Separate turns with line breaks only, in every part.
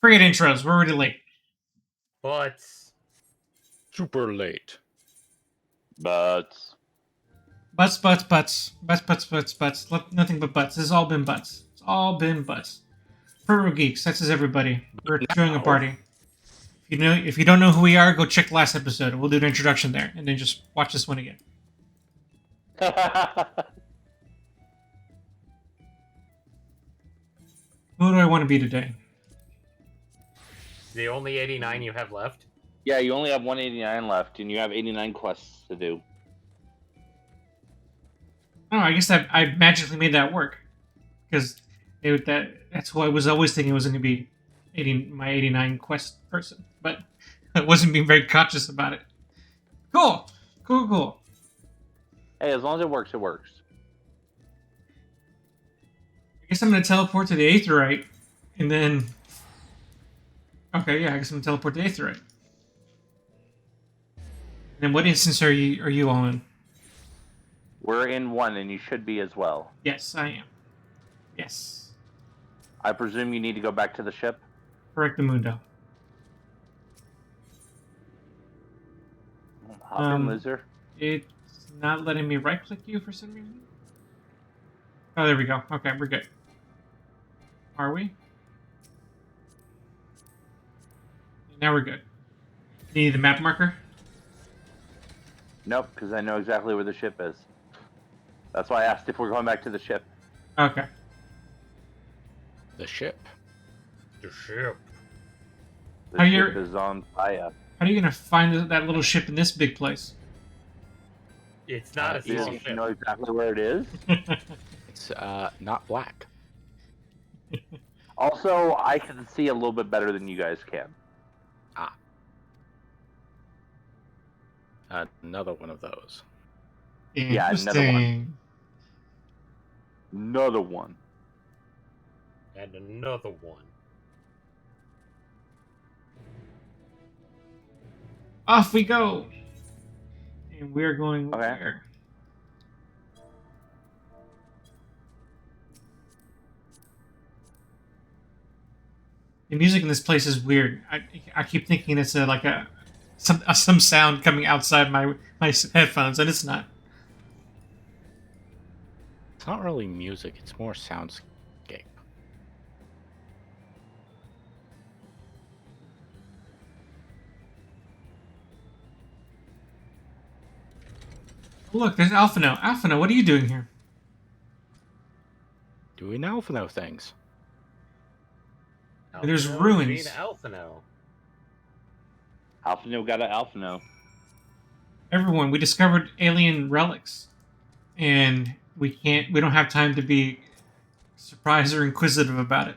Forget intros. We're already late.
But
Super late.
But
Butts. Nothing but butts. This has all been butts. It's all been butts. Purple Geeks. That's us, everybody. We're doing a party. If you don't know who we are, go check the last episode. We'll do an introduction there, and then just watch this one again. Who do I want to be today?
the only 89 you have left.
yeah, you only have 189 left, and you have 89 quests to do.
Oh, I guess I magically made that work because that's who I was always thinking was going to be my 89 quest person, but I wasn't being very conscious about it. Cool.
Hey, as long as it works, it works.
I guess I'm going to teleport to the Aetherite, and then... Okay, yeah, I guess I'm going to teleport to the Aetherite. And then what instance are you all in?
We're in one, and you should be as well.
Yes, I am. Yes.
I presume you need to go back to the ship?
Correctamundo.
Hop in, loser.
It's not letting me right-click you for some reason. Oh, there we go. Okay, we're good. Are we? Now we're good. Need the map marker?
Nope, because I know exactly where the ship is. That's why I asked if we're going back to the ship.
Okay.
The ship.
The ship.
The
How
ship
you're-
is on fire.
How are you gonna find that little ship in this big place?
It's not a
Do
small
you
ship.
know exactly where it is?
It's not black.
Also, I can see a little bit better than you guys can.
Another one of those.
Yeah, another one. Another one.
And another one.
Off we go. And we're going
Okay.
where? The music in this place is weird. I keep thinking it's some sound coming outside my headphones, and it's not.
It's not really music, it's more soundscape.
Oh, look, there's Alphino. Alphino, what are you doing here?
Doing Alphino things.
There's
Alphino
ruins.
being Alphino.
Alphino got an Alphino.
Everyone, we discovered alien relics, and we don't have time to be surprised or inquisitive about it.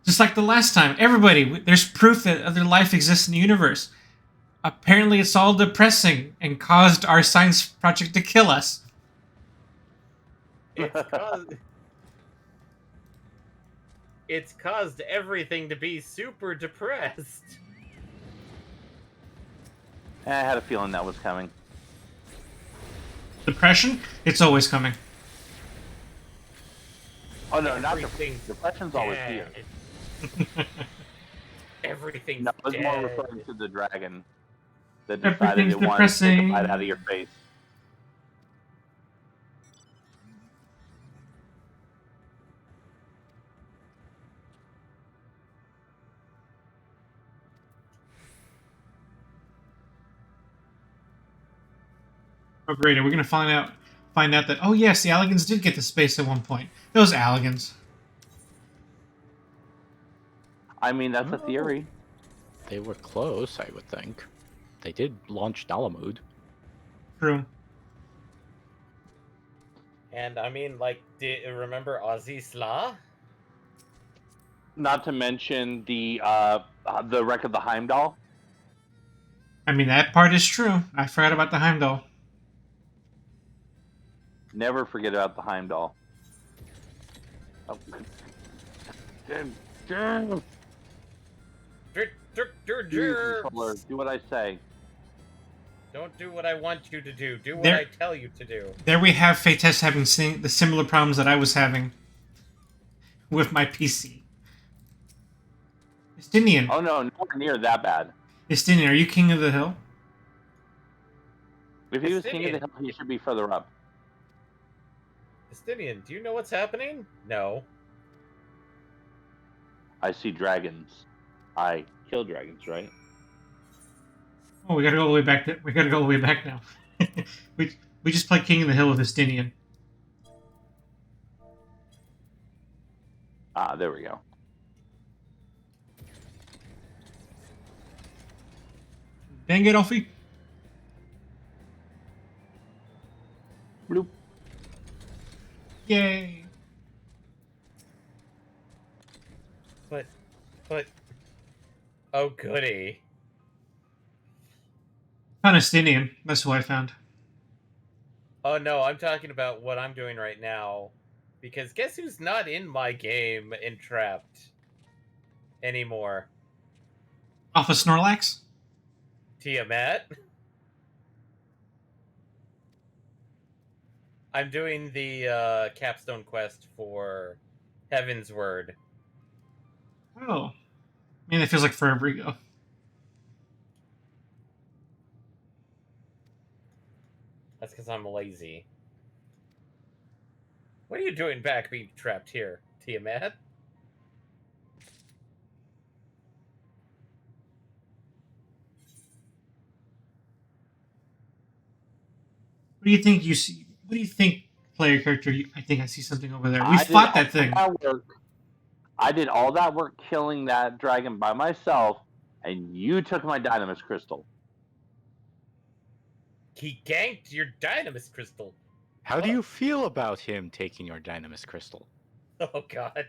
Just like the last time, everybody, there's proof that other life exists in the universe. Apparently, it's all depressing and caused our science project to kill us.
It's caused everything to be super depressed.
I had a feeling that was coming.
Depression? It's always coming.
Oh no, not
Everything's
depression's always
dead.
here.
Everything's
No, I was more
dead.
referring to the dragon that decided
Everything's
it wanted to take a
depressing.
bite out of your face.
Oh, great! Are we gonna find out that? Oh yes, the Alligans did get to space at one point. Those Alligans.
I mean, that's a theory.
They were close, I would think. They did launch Dalamud.
True.
And I mean, like, remember Ozzy Slaw?
Not to mention the wreck of the Heimdall.
I mean, that part is true. I forgot about the Heimdall.
Never forget about the Heimdall. Oh. Damn. Controller, do what I say.
Don't do what I want you to do. Do what
There-
I tell you to do.
There we have Fates having the similar problems that I was having. with my PC. Estinian.
Oh no, nowhere near that bad.
Estinian, are you king of the hill?
If he was king of the
Justinian.
hill, he should be further up.
Justinian, do you know what's happening? No.
I see dragons. I kill dragons, right?
Oh, we gotta go all the way back. We gotta go all the way back now. we just played King of the Hill with Estinian.
Ah, there we go.
Dang it, Alfie.
Bloop.
Yay.
But... Oh, goody.
Found Estinian. That's who I found.
Oh, no, I'm talking about what I'm doing right now. Because guess who's not in my game Entrapped anymore?
Off of Snorlax?
Tiamat. I'm doing the capstone quest for Heaven's Word.
Oh. Man, it feels like forever ago.
That's because I'm lazy. What are you doing back being trapped here, Tiamat?
What do you think you see? What do you think, player character? I think I see something over there. We
I did
fought
all
that thing.
I did all that work killing that dragon by myself, and you took my Dynamis Crystal.
He ganked your Dynamis Crystal.
How do you feel about him taking your Dynamis Crystal?
Oh, God.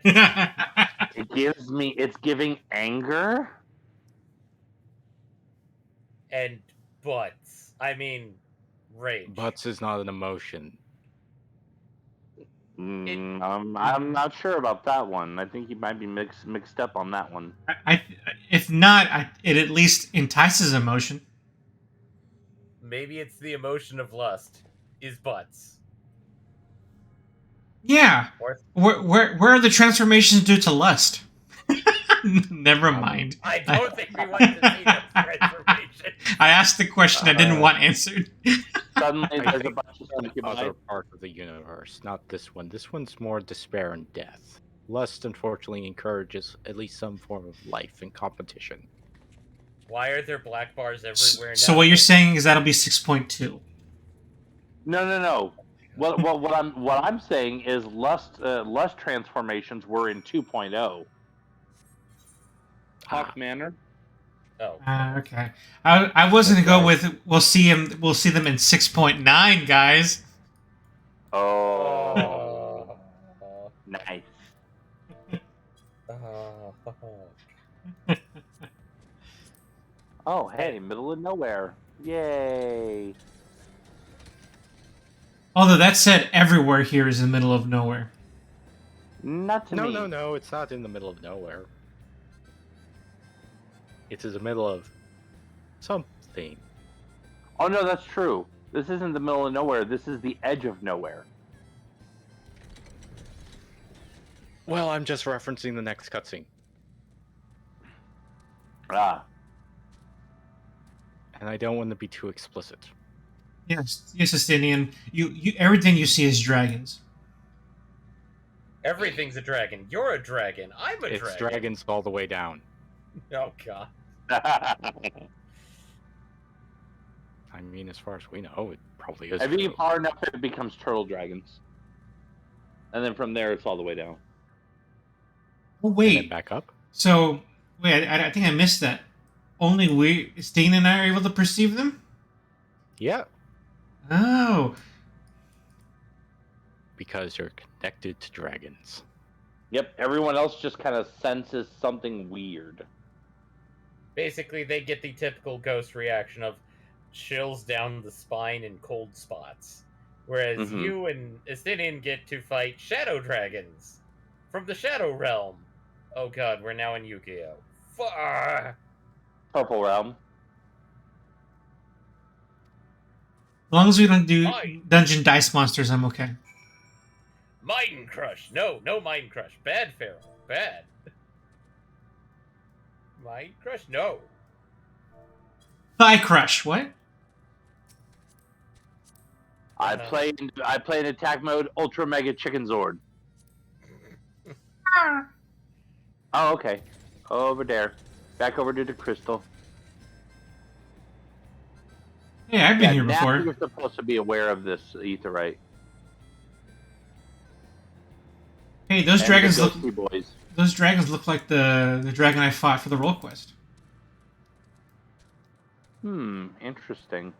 It's giving anger.
And butts. I mean, rage.
Butts is not an emotion.
I'm not sure about that one. I think he might be mixed up on that one.
If not, it at least entices emotion.
Maybe it's the emotion of lust. Is butts.
Yeah.
Or
Where are the transformations due to lust? Never mind.
I don't think we want to see that transformation.
I asked the question I didn't want answered.
Suddenly,
I
there's a
think
bunch of
the other part of the universe, not this one. This one's more despair and death. Lust, unfortunately, encourages at least some form of life and competition.
Why are there black bars everywhere now?
So what you're saying is that'll be 6.2.
No. What I'm saying is lust transformations were in 2.0. Hawk Manor.
Oh.
Okay. I was gonna go with we'll see them in 6.9, guys.
Oh, nice. Oh, hey, middle of nowhere. Yay.
Although that said, everywhere here is in the middle of nowhere.
Not to me.
No, it's not in the middle of nowhere. It's in the middle of something.
Oh, no, that's true. This isn't the middle of nowhere. This is the edge of nowhere.
Well, I'm just referencing the next cutscene.
Ah.
And I don't want to be too explicit.
Yes, Justinian. You everything you see is dragons.
Everything's a dragon. You're a dragon. I'm a
It's
dragon.
dragons all the way down.
Oh, God.
I mean, as far as we know, it probably is.
If you
true.
get far enough, it becomes turtle dragons. And then from there, it's all the way down.
Oh
And then
wait.
back up.
So wait, I think I missed that. Only Steen and I are able to perceive them.
Yeah,
Oh.
because you're connected to dragons.
Yep, everyone else just kind of senses something weird.
Basically, they get the typical ghost reaction of chills down the spine and cold spots. Whereas
Mhm.
you and Estinian get to fight shadow dragons from the Shadow Realm. Oh, God, we're now in Yu-Gi-Oh!
Purple realm.
As long as we don't do
Fine.
dungeon dice monsters, I'm okay.
Maiden Crush. No, no Maiden Crush. Bad Pharaoh. Bad. Maiden Crush. No.
Thigh Crush. What?
I play in attack mode Ultra Mega Chicken Zord. Oh, okay. Over there. Back over to the crystal.
Hey, I've been here
now
before.
you're supposed to be aware of this, Aetherite.
Hey, those
And
dragons
the
look.
ghosty boys.
Those dragons look like the dragon I fought for the roll quest.
Interesting.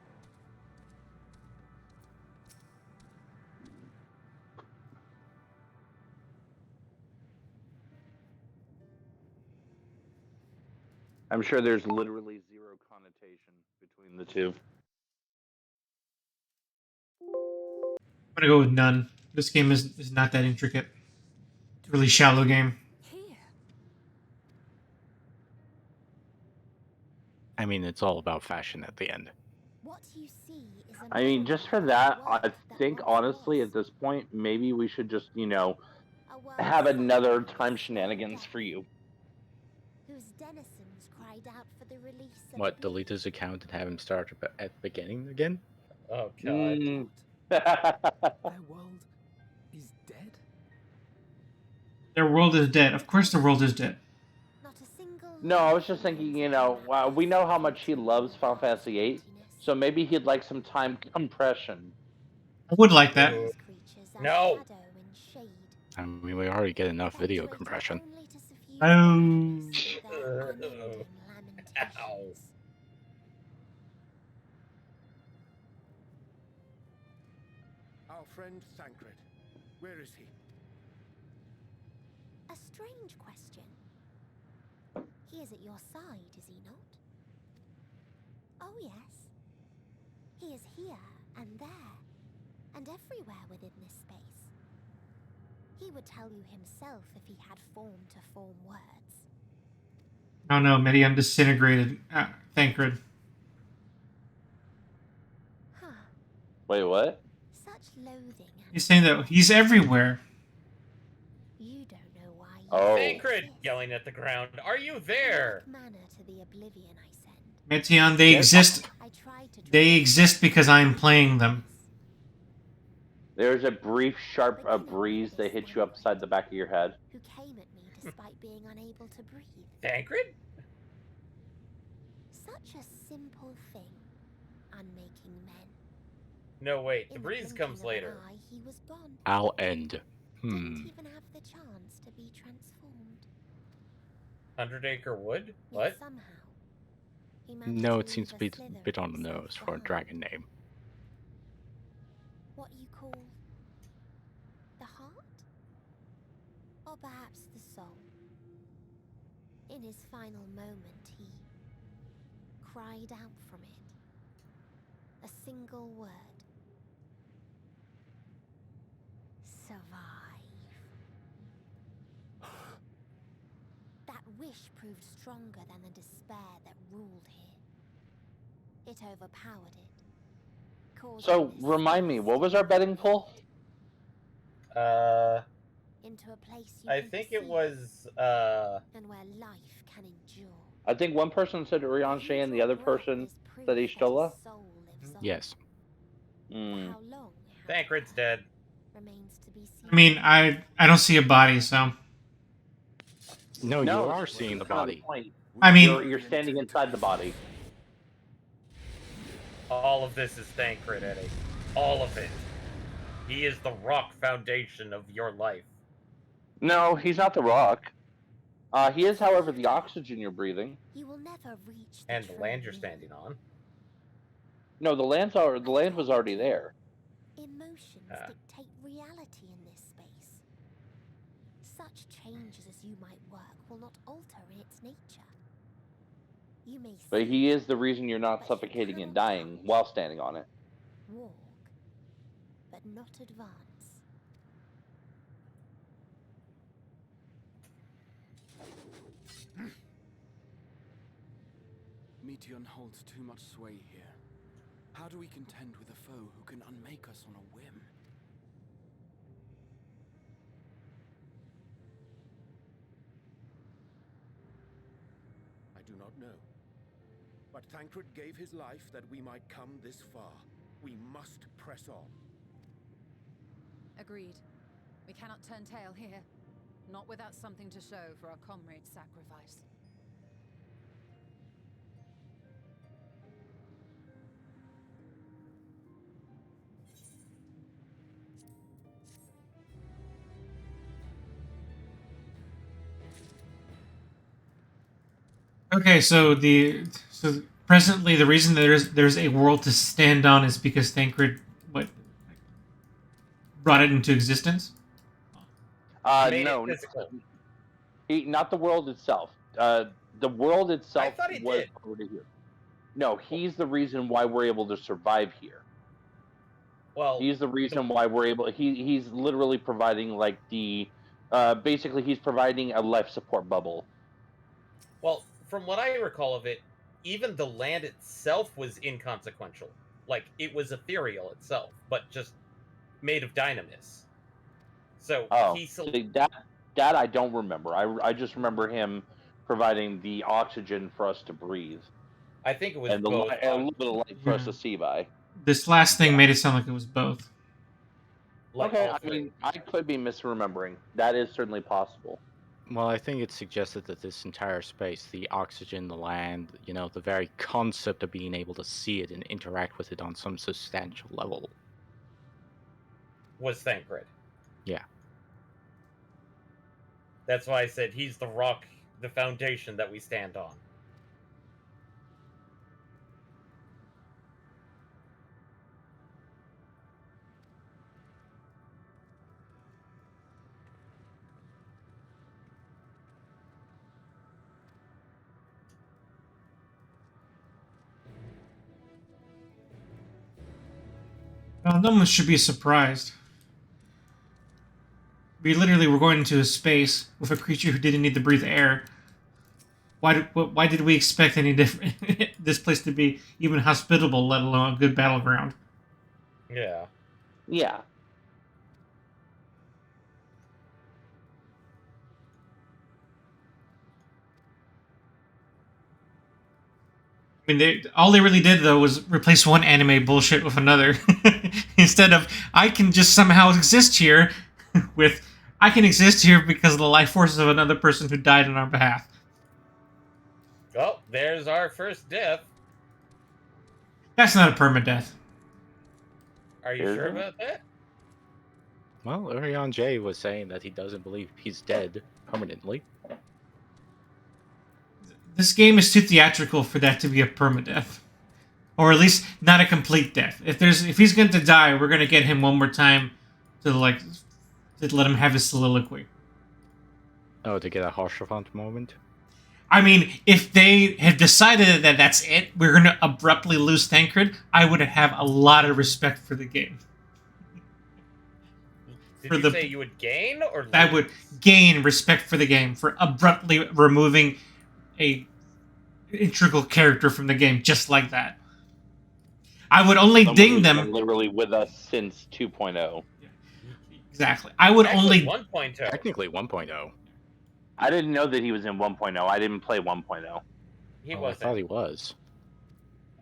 I'm sure there's literally zero connotation between the two.
I'm gonna go with none. This game is not that intricate. It's a really shallow game.
I mean, it's all about fashion at the end.
What you see is a
I mean,
mirror
just for
of
that,
a world
I
that
think
once
honestly
was.
at this point, maybe we should just,
A world
have another
silent
time
with
shenanigans
death,
for you.
whose denizens cried out for the release of
What, delete
oblivion.
his account and have him start at the beginning again?
Oh God.
Mm.
Their world is dead?
Their world is dead. Of course, the world is dead.
Not a single
No, I was
life
just thinking,
remains upon that
we know how
earth
much he
in
loves Final
vast
Fantasy VIII,
emptiness.
so maybe he'd like some time compression.
I would like that.
These creatures are
No.
shadow and shade,
I mean, we already get enough video
eventuated
compression.
only to suffuse
Oh.
darkness with their unending
Ow.
lamentations.
Our friend Thancred. Where is he?
A strange question. He is at your side, is he not? Oh, yes. He is here and there, and everywhere within this space. He would tell you himself if he had form to form words.
Oh no, Medium disintegrated. Thancred.
Huh.
Wait, what?
Such loathing. And
He's saying that he's everywhere.
you don't know why you
Oh.
Thancred
exist.
yelling at the ground. Are you
In
there?
like manner to the oblivion I send.
Meteon, they
Yes.
exist.
I tried to
They
draw
exist because I'm playing them.
There's a brief, sharp breeze that hits you upside the back of your head.
who came at me despite being unable to breathe.
Thancred?
Such a simple thing, unmaking men.
No, wait. The
In
breeze
blinking
comes
of an
later.
eye, he was gone.
I'll end.
Didn't even have the chance to be transformed.
100-acre wood?
Yet
What?
somehow, he managed
No,
to
it seems
leave
to be
a
a
slither
bit
of
on the
himself
nose for a
behind.
dragon name.
What you call the heart? Or perhaps the soul? In his final moment, he cried out from it. A single word. Survive. That wish proved stronger than the despair that ruled here. It overpowered it. causing
So,
this
remind me, what was our betting pool?
into a place you
I
can
think it
perceive
was,
and where life can endure.
I think one person said Rianche and the other person said Ishtola.
Yes.
For
Mm.
how long,
Thancred's dead.
remains to be seen.
I mean, I don't see a body, so
No, you
No,
are
that's
seeing the
kind of
body.
point.
I mean,
You're standing inside the body.
All of this is Thancred, Eddie. All of it. He is the rock foundation of your life.
No, he's not the rock. He is, however, the oxygen you're breathing.
You will never reach
And the
true
land you're
me.
standing on.
No, the land was already there.
Emotions
Ah.
dictate reality in this space. Such changes as you might work will not alter in its nature. You may
But
see,
he is the reason you're not suffocating and dying while standing on it.
walk, but not advance.
Meteon holds too much sway here. How do we contend with a foe who can unmake us on a whim? do not know. But Thancred gave his life that we might come this far. We must press on.
Agreed. We cannot turn tail here. Not without something to show for our comrade's sacrifice.
Okay, so presently the reason there's a world to stand on is because Thancred brought it into existence.
Made
No,
it physical.
not the world itself. The world itself
I thought he
was
did.
already here. No, he's the reason why we're able to survive here.
Well,
He's the reason why we're able. He's literally providing like the, basically he's providing a life support bubble.
well, from what I recall of it, even the land itself was inconsequential. Like, it was ethereal itself, but just made of dynamis. So
Oh,
he
see, that I don't remember. I just remember him providing the oxygen for us to breathe
I think it was
and
both.
a little bit of light for us
Yeah.
to see by.
This last thing
Yeah.
made it sound like it was both.
Like
Okay,
all
I
three.
mean, I could be misremembering. That is certainly possible.
Well, I think it's suggested that this entire space, the oxygen, the land, the very concept of being able to see it and interact with it on some substantial level.
Was Thancred.
Yeah.
That's why I said he's the rock, the foundation that we stand on.
Well, no one should be surprised. We literally were going into space with a creature who didn't need to breathe air. Why did we expect any different this place to be even hospitable, let alone a good battleground?
Yeah.
Yeah.
I mean, all they really did though was replace one anime bullshit with another, instead of I can just somehow exist here, with I can exist here because of the life forces of another person who died on our behalf.
Oh, there's our first death.
That's not a permadeath.
Are you
Is
sure
it?
about that?
Well, Orion J was saying that he doesn't believe he's dead permanently.
This game is too theatrical for that to be a permadeath, or at least not a complete death. If he's going to die, we're going to get him one more time to let him have his soliloquy.
Oh, to get a Harshavant moment?
I mean, if they had decided that that's it, we're going to abruptly lose Thancred, I would have a lot of respect for the game.
Did
For
you
the-
say you would gain or lose?
I would gain respect for the game for abruptly removing a integral character from the game just like that. I would only
Someone
ding
who's
them.
been literally with us since 2.0.
Exactly. I would
Actually,
only
1.0.
Technically 1.0.
I didn't know that he was in 1.0. I didn't play 1.0.
He
Oh, I
wasn't.
thought he was.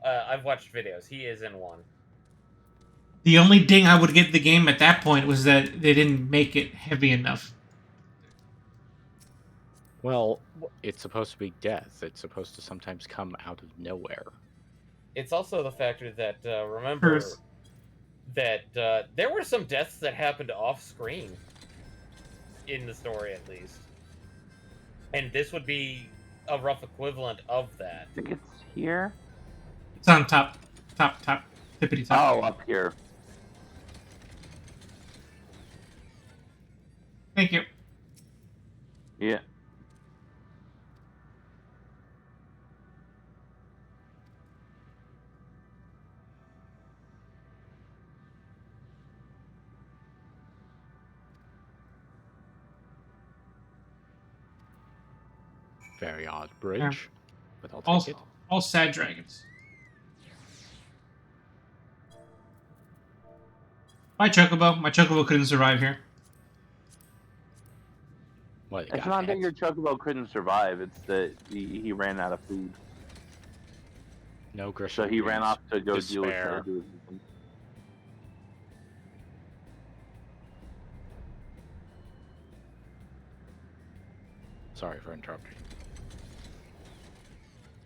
I've watched videos. He is in one.
The only ding I would give the game at that point was that they didn't make it heavy enough.
Well, it's supposed to be death. It's supposed to sometimes come out of nowhere.
It's also the factor that remember
Curse.
that there were some deaths that happened off screen in the story, at least, and this would be a rough equivalent of that.
I think it's here.
It's on top, tippity top.
Oh, up here.
Thank you.
Yeah.
Very odd bridge, but I'll take
Also,
it.
all sad dragons. Bye, Chocobo. My Chocobo couldn't survive here.
What? It
It's
got
not that
hit?
your chocobo couldn't survive. It's that he ran out of food,
No Grisham
so he ran
dreams.
off to go
Despair.
do his mission.
Sorry for interrupting.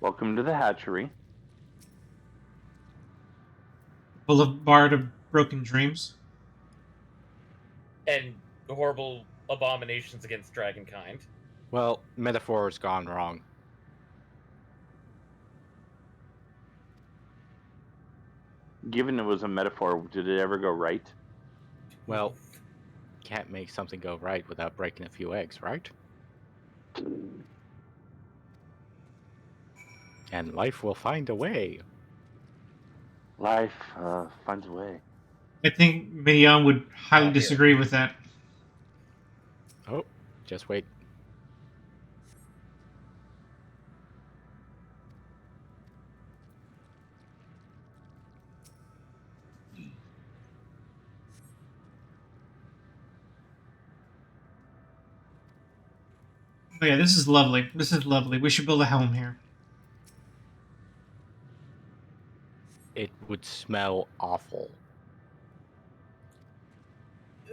Welcome to the hatchery.
Boulevard of Broken Dreams.
And horrible abominations against dragonkind.
Well, metaphor has gone wrong.
Given it was a metaphor, did it ever go right?
Well, can't make something go right without breaking a few eggs, right? And life will find a way.
Life finds a way.
I think Midian would highly
Oh, dear.
disagree with that.
Oh, just wait.
Oh yeah, this is lovely. This is lovely. We should build a home here.
It would smell awful.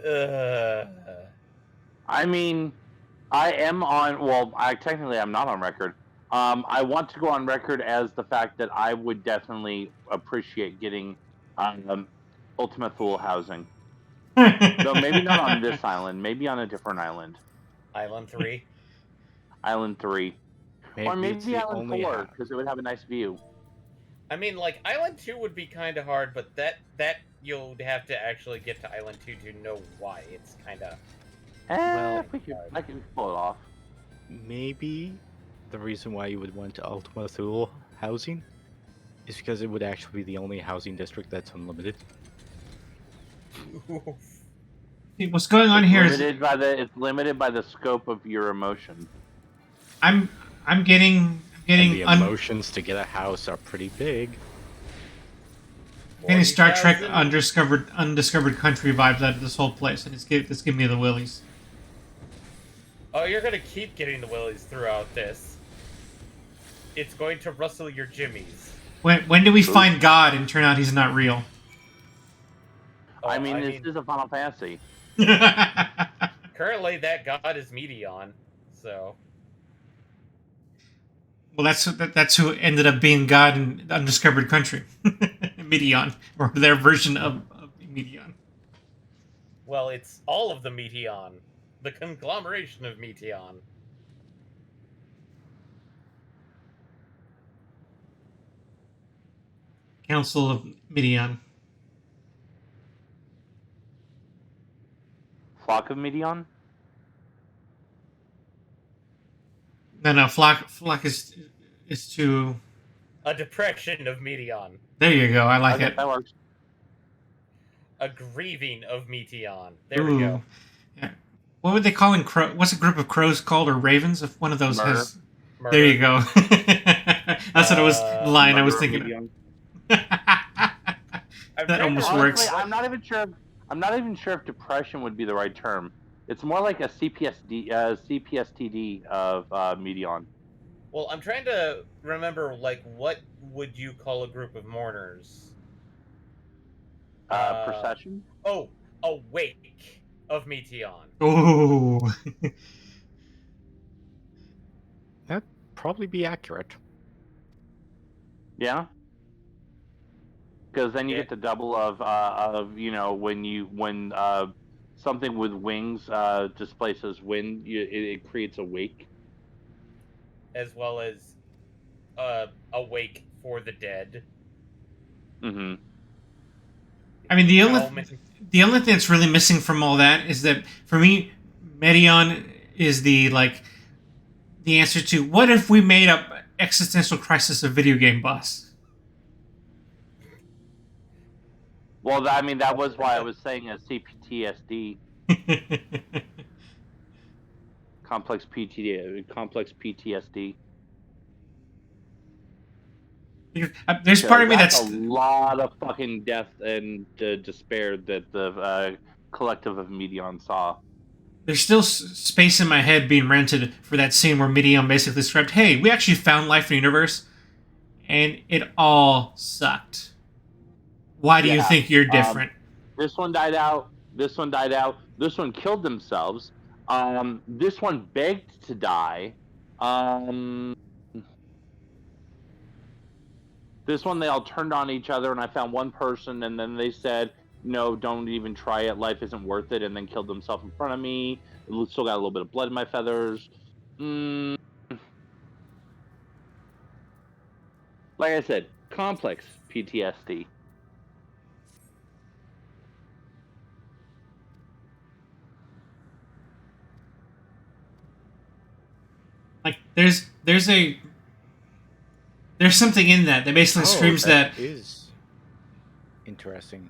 I mean, I am on. Well, I'm not on record. I want to go on record as the fact that I would definitely appreciate getting Ultima Thule housing. Though maybe not on this island. Maybe on a different island.
Island 3.
Island 3. Or
it's
maybe
the
Island
only
4,
house.
because it would have a nice view.
I mean, like, Island 2 would be kind of hard, but that you'll have to actually get to Island 2 to know why. It's kind of...
Well,
I can pull it off.
Maybe the reason why you would want Ultima Thule housing is because it would actually be the only housing district that's unlimited.
What's going on here is
It's limited by the scope of your emotion.
I'm getting
And the emotions to get a house are pretty big.
getting Star Trek
40,000?
undiscovered country vibes out of this whole place, and it's giving me the willies.
Oh, you're gonna keep getting the willies throughout this. It's going to rustle your jimmies.
When do we find God and turn out he's not real?
Oh,
I mean, this is a Final Fantasy.
currently that god is Medion, so...
Well, that's who ended up being God in undiscovered country, Midian, or their version of Midian.
Well, it's all of the Meteon. The conglomeration of Meteon.
Council of Midian.
Flock of Midian?
No, flock is to.
A depression of Meteon.
There you go. I like
Okay,
it.
that works.
A grieving of Meteon. There we go.
Yeah. What would they call in crow? What's a group of crows called, or ravens? If one of those
Murder.
has.
Murder.
There you go. That's what it was. The line I was
Murder of
thinking.
Midian.
That almost
Honestly,
works.
I'm not even sure if depression would be the right term. It's more like a CPSTD of Medion.
Well, I'm trying to remember, like, what would you call a group of mourners?
Procession?
Oh, a wake of Meteon.
Ooh.
That'd probably be accurate.
Yeah. Because then you
Yeah.
get the double of when something with wings displaces wind, it creates a wake.
As well as a wake for the dead.
Mm-hmm.
I mean, the
How
only
many-
thing that's really missing from all that is that, for me, Medion is the answer to what if we made up existential crisis a video game boss.
Well, I mean, that was why I was saying a CPTSD, complex PTSD.
There's part of me
that's
that's
a lot of fucking death and despair that the collective of Medion saw.
there's still space in my head being rented for that scene where Midian basically described, hey, we actually found life in the universe, and it all sucked. Why do you think you're different?
This one died out. This one died out. This one killed themselves. This one begged to die. This one, they all turned on each other, and I found one person, and then they said, no, don't even try it. Life isn't worth it, and then killed themselves in front of me. Still got a little bit of blood in my feathers. Like I said, complex PTSD.
Like, there's something in that basically screams that
is interesting.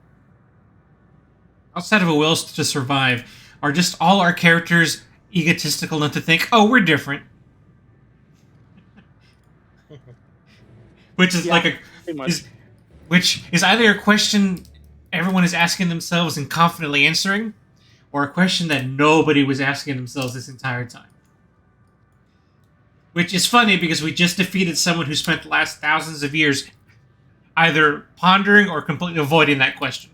outside of a will to survive, are just all our characters egotistical enough to think, oh, we're different. Which is which is either a question everyone is asking themselves and confidently answering, or a question that nobody was asking themselves this entire time. Which is funny because we just defeated someone who spent the last thousands of years either pondering or completely avoiding that question.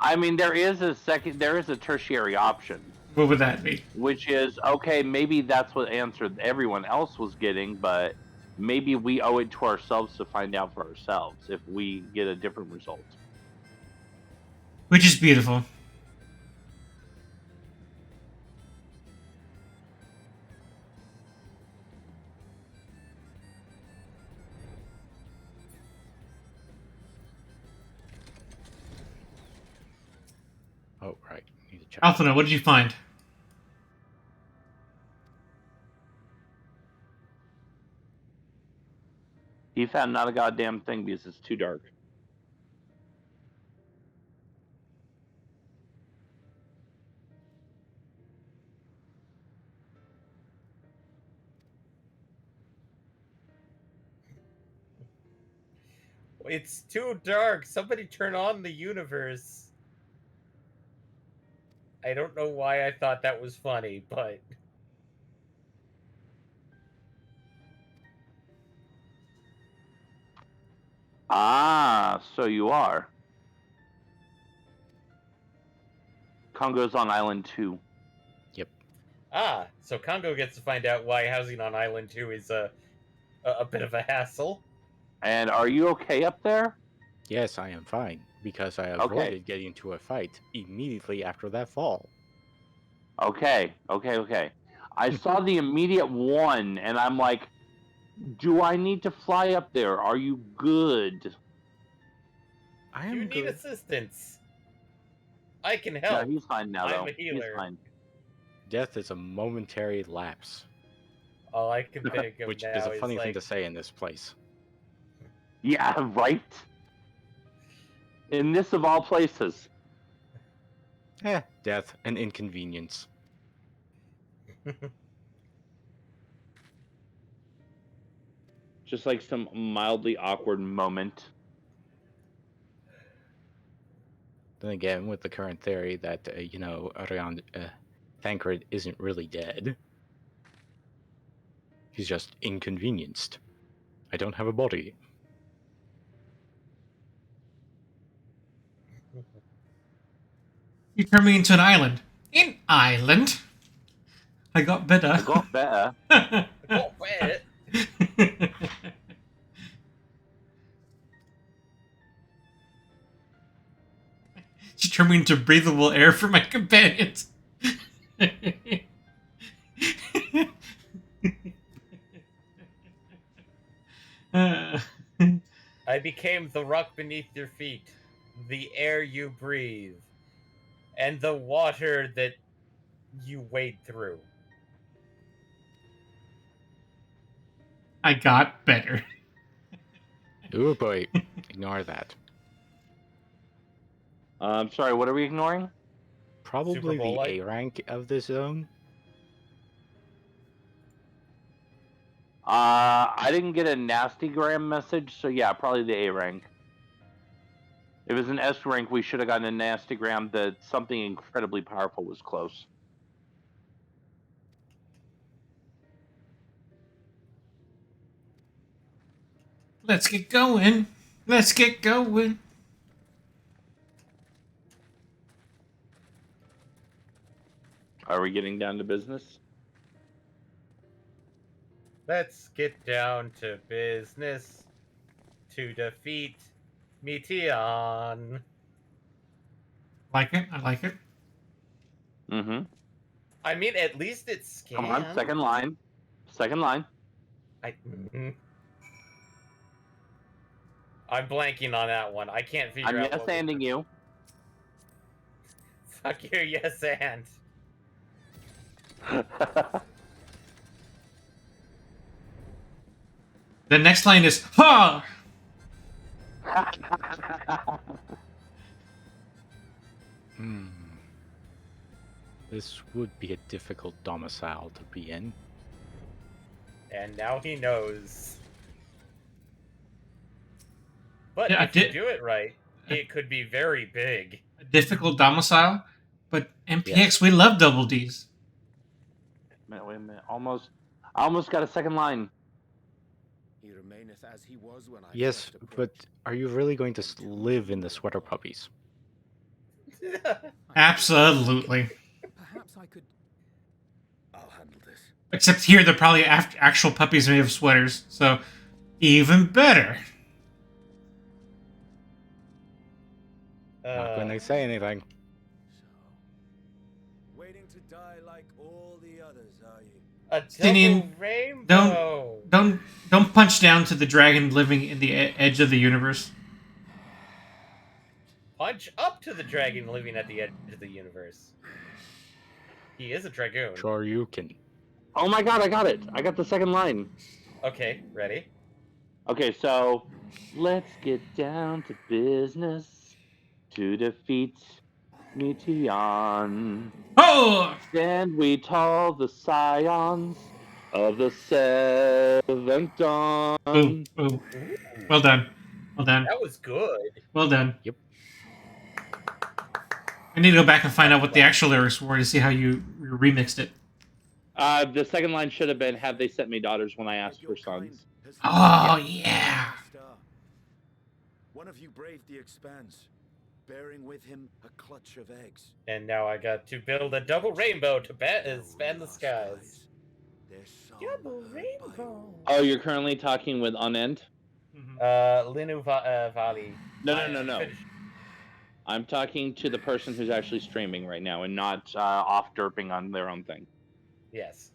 I mean, there is a tertiary option.
What would that be?
Which is, okay, maybe that's what answer everyone else was getting, but maybe we owe it to ourselves to find out for ourselves if we get a different result.
Which is beautiful.
Oh, right. Need to check.
Alphina, what did you find?
He found not a goddamn thing because it's too dark.
It's too dark. Somebody turn on the universe. I don't know why I thought that was funny, but...
Ah, so you are. Congo's on Island 2.
Yep.
Ah, so Congo gets to find out why housing on Island 2 is a bit of a hassle.
And are you okay up there?
Yes, I am fine, because I avoided getting into a fight immediately after that fall.
Okay. I saw the immediate one, and I'm like, do I need to fly up there? Are you good?
I am
You need
good.
assistance. I can help.
No, he's fine now, though.
I'm a healer.
He's fine.
Death is a momentary lapse.
All I can think of
Which
now
is a funny
like...
thing to say in this place.
Yeah, right? In this of all places.
Death and inconvenience.
Just like some mildly awkward moment.
Then again, with the current theory that, around Thancred isn't really dead. He's just inconvenienced. I don't have a body.
You turned me into an island. An island? I got better.
I got better.
Oh, wait.
She turned me into breathable air for my companions.
I became the rock beneath your feet, the air you breathe, and the water that you wade through.
I got better.
Oh boy, ignore that.
I'm sorry, what are we ignoring?
Probably
Super Bowl
the
light?
A rank of this zone.
I didn't get a nasty gram message, so yeah, probably the A rank. If it was an S rank, we should have gotten a nastygram that something incredibly powerful was close.
Let's get going. Let's get going.
Are we getting down to business?
Let's get down to business to defeat Meteon.
Like it. I like it.
Mm-hmm.
I mean, at least it's scanned.
Come on, second line. Second line.
I'm blanking on that one. I can't figure
I'm
out.
yes anding you.
Fuck your yes and.
The next line is ha.
This would be a difficult domicile to be in.
And now he knows. But
Yeah,
if you do it right, it could be very big.
A difficult domicile, but MPX,
Yes.
we love double Ds.
Wait a minute. I almost got a second line.
He remaineth as he was when I
Yes,
first
but
approached.
are you really going to live in the sweater puppies?
Absolutely.
Perhaps I could. I'll handle this.
Except here, they're probably actual puppies made of sweaters, so even better.
Not going to say anything.
So, waiting to die like all the others, are you?
A double
Stinian,
rainbow.
Don't punch down to the dragon living in the edge of the universe.
Punch up to the dragon living at the edge of the universe. He is a dragoon.
Sure you can.
Oh my god, I got it. I got the second line.
Okay, ready?
Okay, so let's get down to business to defeat Meteon.
Oh!
Stand we tall, the scions of the seventh dawn.
Ooh, ooh. Well done. Well done.
That was good.
Well done.
Yep.
I need to go back and find out what the actual lyrics were to see how you remixed it.
The second line should have been, "Have they sent me daughters when I asked for sons?"
Oh, yeah.
One of you braved the expanse, bearing with him a clutch of eggs.
And now I got to build a double rainbow to span the skies.
Their song
Double
heard by
rainbow.
all.
Oh, you're currently talking with Unend?
Linu Valley.
No. I'm talking to the person who's actually streaming right now and not off derping on their own thing.
Yes.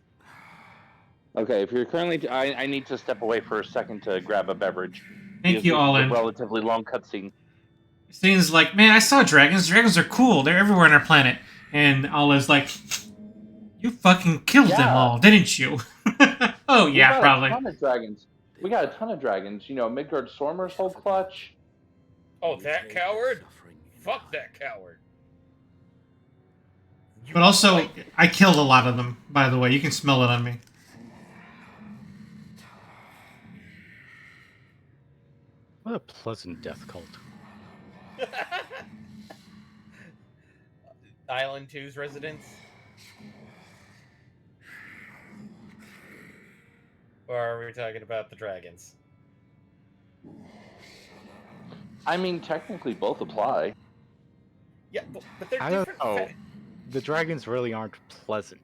Okay, if you're currently... I need to step away for a second to grab a beverage.
Thank
because
you,
this is
Allen.
a relatively long cutscene.
Seems like, man, I saw dragons. Dragons are cool. They're everywhere on our planet. And Allen's like, you fucking killed them
Yeah.
all, didn't you? Oh, yeah,
We got
probably.
a ton of dragons. We got a ton of dragons. You know, Midgard Stormer's whole clutch.
Oh,
You
that
take
coward?
suffering in
Fuck
mind.
that coward. You
But also,
fight-
I killed a lot of them, by the way. You can smell it on me.
What a pleasant death cult.
Island 2's residence? Or are we talking about the dragons?
I mean, technically both apply.
Yeah, but they're
I don't
different.
know. The dragons really aren't pleasant.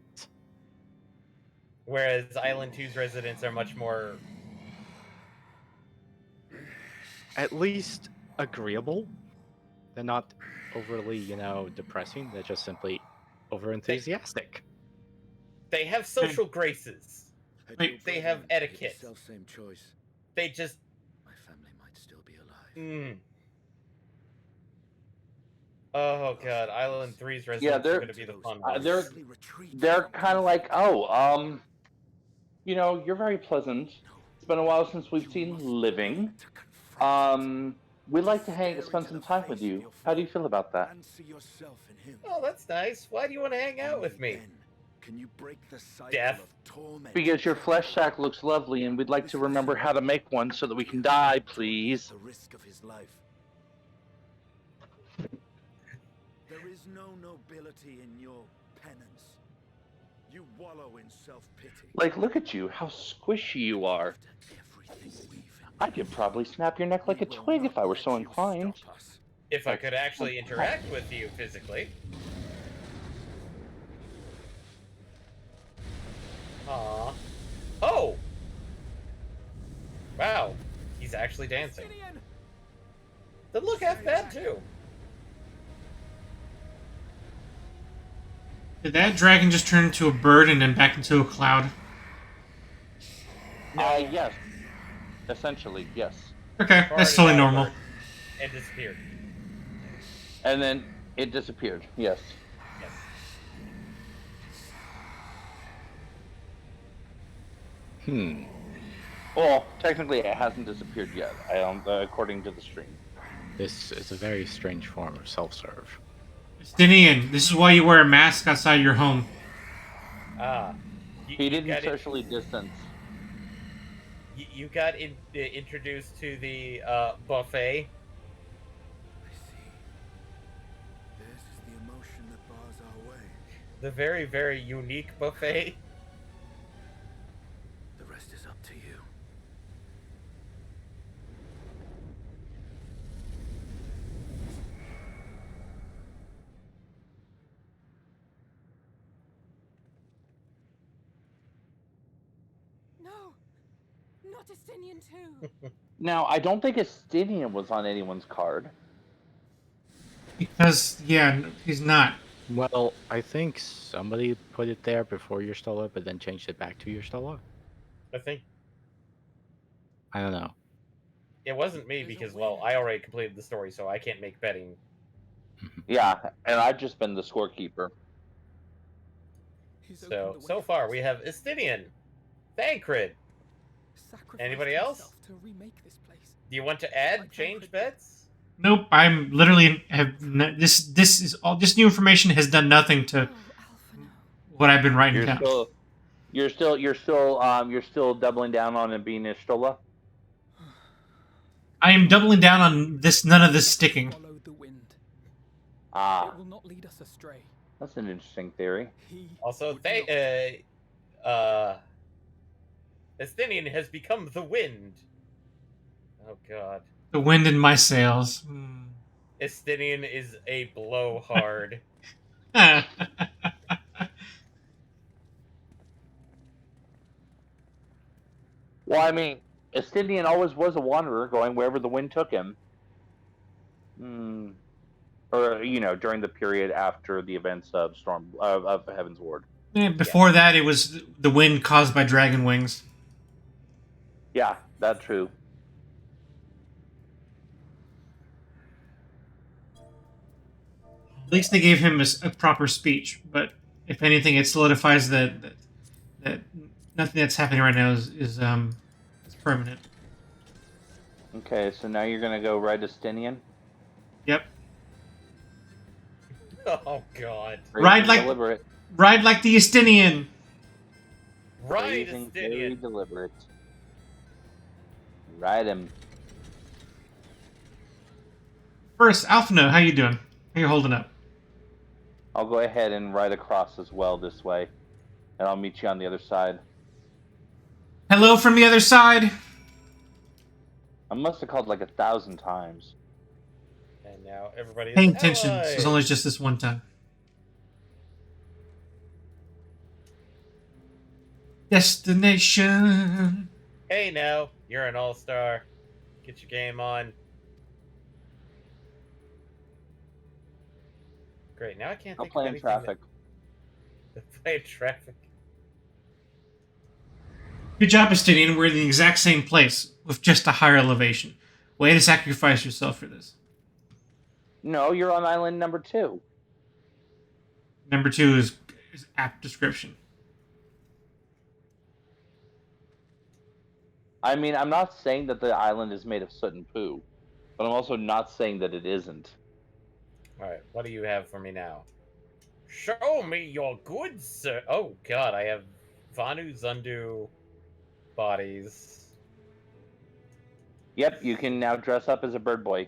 Whereas Island 2's residents are much more.
At least agreeable. They're not overly, depressing. They're just simply over enthusiastic.
They have social graces.
Had
Wait.
your
They
brother
have
made the
etiquette.
self-same choice,
They just.
my family might still be alive.
Oh god, Island 3's residents
Yeah,
are
they're-
going to be the fun
uh,
ones.
they're-
Quickly retreat
They're
from
kind of
the-
like, you're very pleasant. It's been a while since we've seen living.
To confront
We'd like to
Stare
spend
into
some
the
time
face
with
of
you.
your
How do you
father
feel about that?
and see yourself in him.
Oh, that's nice. Why do you want to hang out with
Only
me?
then can you break the cycle
Death.
of torment.
Because your flesh sack looks lovely, and we'd like to remember how to make one so that we can die, please.
The risk of his life. There's no nobility in your penance. You wallow in self-pity.
Like, look at you, how squishy you are.
Everything we've
I could probably snap your neck like a
We will
twig
not
if I were
let
so
you
inclined.
stop us.
If I could actually interact with you physically. Aw. Oh! Wow. He's actually dancing. Doesn't look half bad, too.
Did that dragon just turn into a bird and then back into a cloud?
No.
Yes. Essentially, yes.
Okay, that's
Farted
totally
out a
normal.
bird and disappeared.
And then it disappeared, yes.
Yes.
Well, technically it hasn't disappeared yet, according to the stream.
This is a very strange form of self-serve.
Justinian, this is why you wear a mask outside your home.
Ah.
He didn't socially distance.
You got introduced to the buffet.
I see. This is the emotion that bars our way.
The very, very unique buffet.
The rest is up to you.
No! Not Estinian too!
Now, I don't think Estinian was on anyone's card.
Because, yeah, he's not.
Well, I think somebody put it there before your Stola, but then changed it back to your Stola.
I think
I don't know.
it wasn't me because, well, I already completed the story, so I can't make betting.
Yeah, and I've just been the scorekeeper.
So far we have Estinian, Thancred. Anybody else?
To remake this place.
Do you want to add change bets?
Nope, I'm literally this is all. This new information has done nothing to what I've been writing down.
You're still doubling down on it being a Stola?
I am doubling down on this. None of this sticking.
Follow the wind.
Ah,
It will not lead us astray.
that's an interesting theory.
He
Also,
would not-
Estinian has become the wind. Oh god.
The wind in my sails. Hmm.
Estinian is a blowhard.
Well, I mean, Estinian always was a wanderer, going wherever the wind took him. Or, during the period after the events of Heaven's Ward.
Before that, it was the wind caused by dragon wings.
Yeah, that's true.
At least they gave him a proper speech. But if anything, it solidifies that nothing that's happening right now is permanent.
Okay, so now you're gonna go right Estinian?
Yep.
Oh god.
Ride like
deliberate.
Ride like the Estinian.
Right,
Phrasing very
Estinian.
deliberate. Ride him.
First, Alphino, how you doing? How you holding up?
I'll go ahead and ride across as well this way. And I'll meet you on the other side.
Hello from the other side.
I must have called like 1,000 times.
And now everybody is
Paying attention.
allies.
This was only just this one time. Destination.
Hey now, you're an all-star. Get your game on. Great, now I can't
I'll
think
play
of
in
anything
traffic.
Play in traffic.
Good job, Estinian. We're in the exact same place with just a higher elevation. Way to sacrifice yourself for this.
No, you're on island number 2.
Number 2 is apt description.
I mean, I'm not saying that the island is made of soot and poo, but I'm also not saying that it isn't.
Alright, what do you have for me now? Show me your goods, sir. Oh god, I have Vanu Zundu bodies.
Yep, you can now dress up as a bird boy.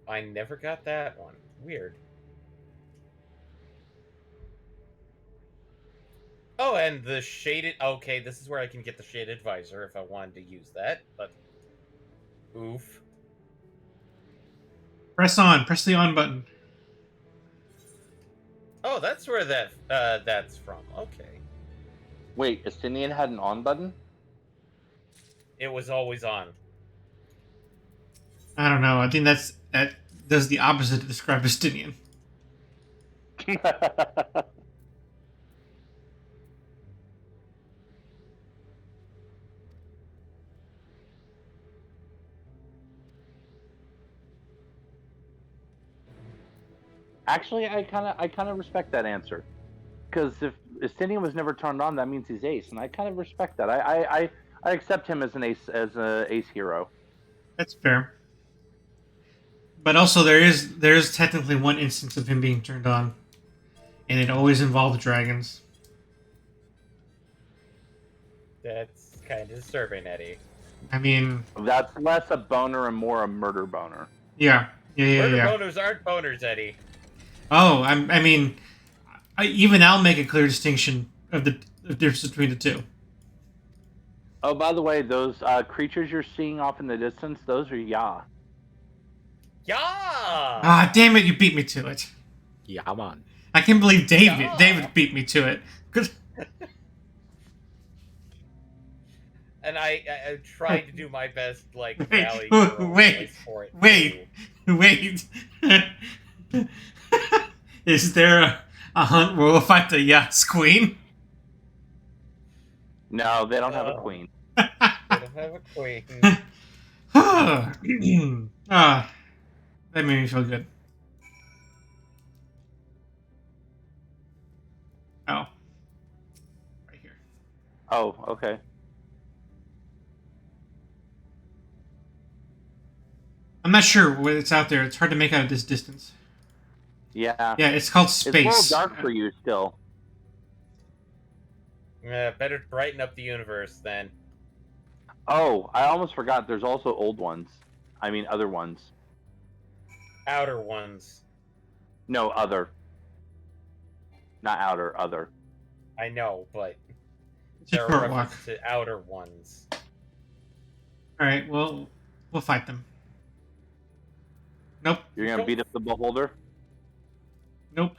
I never got that one. Weird. Oh, and the shaded... Okay, this is where I can get the shaded visor if I wanted to use that, but... Oof.
Press on. Press the on button.
Oh, that's where that's from. Okay.
Wait, Estinian had an on button?
It was always on.
I don't know. I think that does the opposite to describe Estinian.
Actually, I kind of respect that answer, because if Estinian was never turned on, that means he's ace, and I kind of respect that. I accept him as an ace hero.
That's fair. But also, there is technically one instance of him being turned on, and it always involved dragons.
That's kind of disturbing, Eddie.
I mean,
That's less a boner and more a murder boner.
yeah.
Murder boners aren't boners, Eddie.
Oh, I mean, even I'll make a clear distinction of the difference between the two.
Oh, by the way, those creatures you're seeing off in the distance, those are Ya.
Yeah!
Ah, damn it! You beat me to it.
Yeah, man.
I can't believe David
Yeah.
David beat me to it. 'Cause-
And I tried to do my best, like,
Wait,
Valley
wait,
Girl
wait,
voice for it.
wait.
too.
Wait. Is there a hunt where we'll fight the Yacht's Queen?
No, they don't have a
Oh.
queen.
They don't have a queen.
Ah, that made me feel good. Oh. Right here.
Oh, okay.
I'm not sure where it's out there. It's hard to make out at this distance.
Yeah.
Yeah, it's called
It's a little
space.
dark for you still.
Better brighten up the universe, then.
Oh, I almost forgot. There's also old ones. I mean, other ones.
Outer ones.
No, other. Not outer, other.
I know, but
It's a
there
short
are
walk.
references to outer ones.
Alright, well, we'll fight them. Nope.
You're gonna beat up the beholder?
Nope.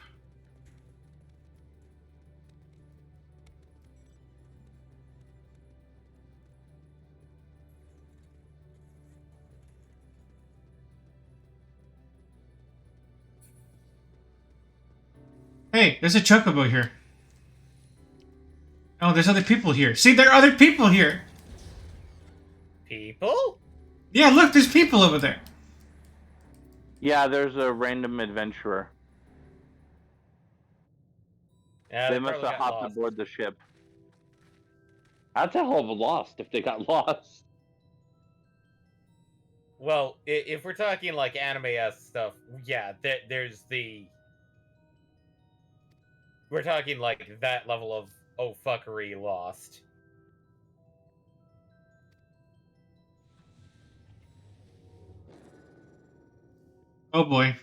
Hey, there's a chocobo here. Oh, there's other people here. See, there are other people here.
People?
Yeah, look, there's people over there.
Yeah, there's a random adventurer.
Yeah,
They must
probably
have
got
hopped
lost.
aboard the ship. That's a hell of a lost if they got lost.
Well, if we're talking like anime-esque stuff, yeah, there's the... We're talking like that level of oh fuckery lost.
Oh boy.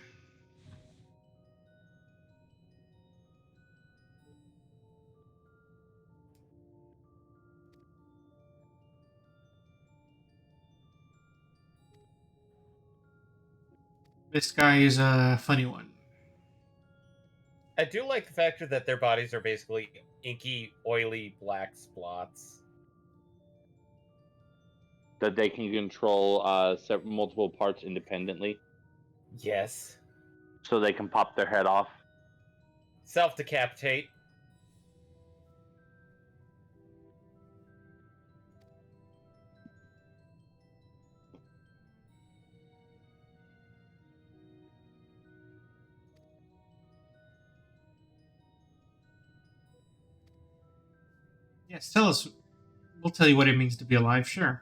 This guy is a funny one.
I do like the fact that their bodies are basically inky, oily, black splots.
That they can control multiple parts independently,
Yes.
so they can pop their head off.
Self-decapitate.
Yes, tell us. We'll tell you what it means to be alive, sure.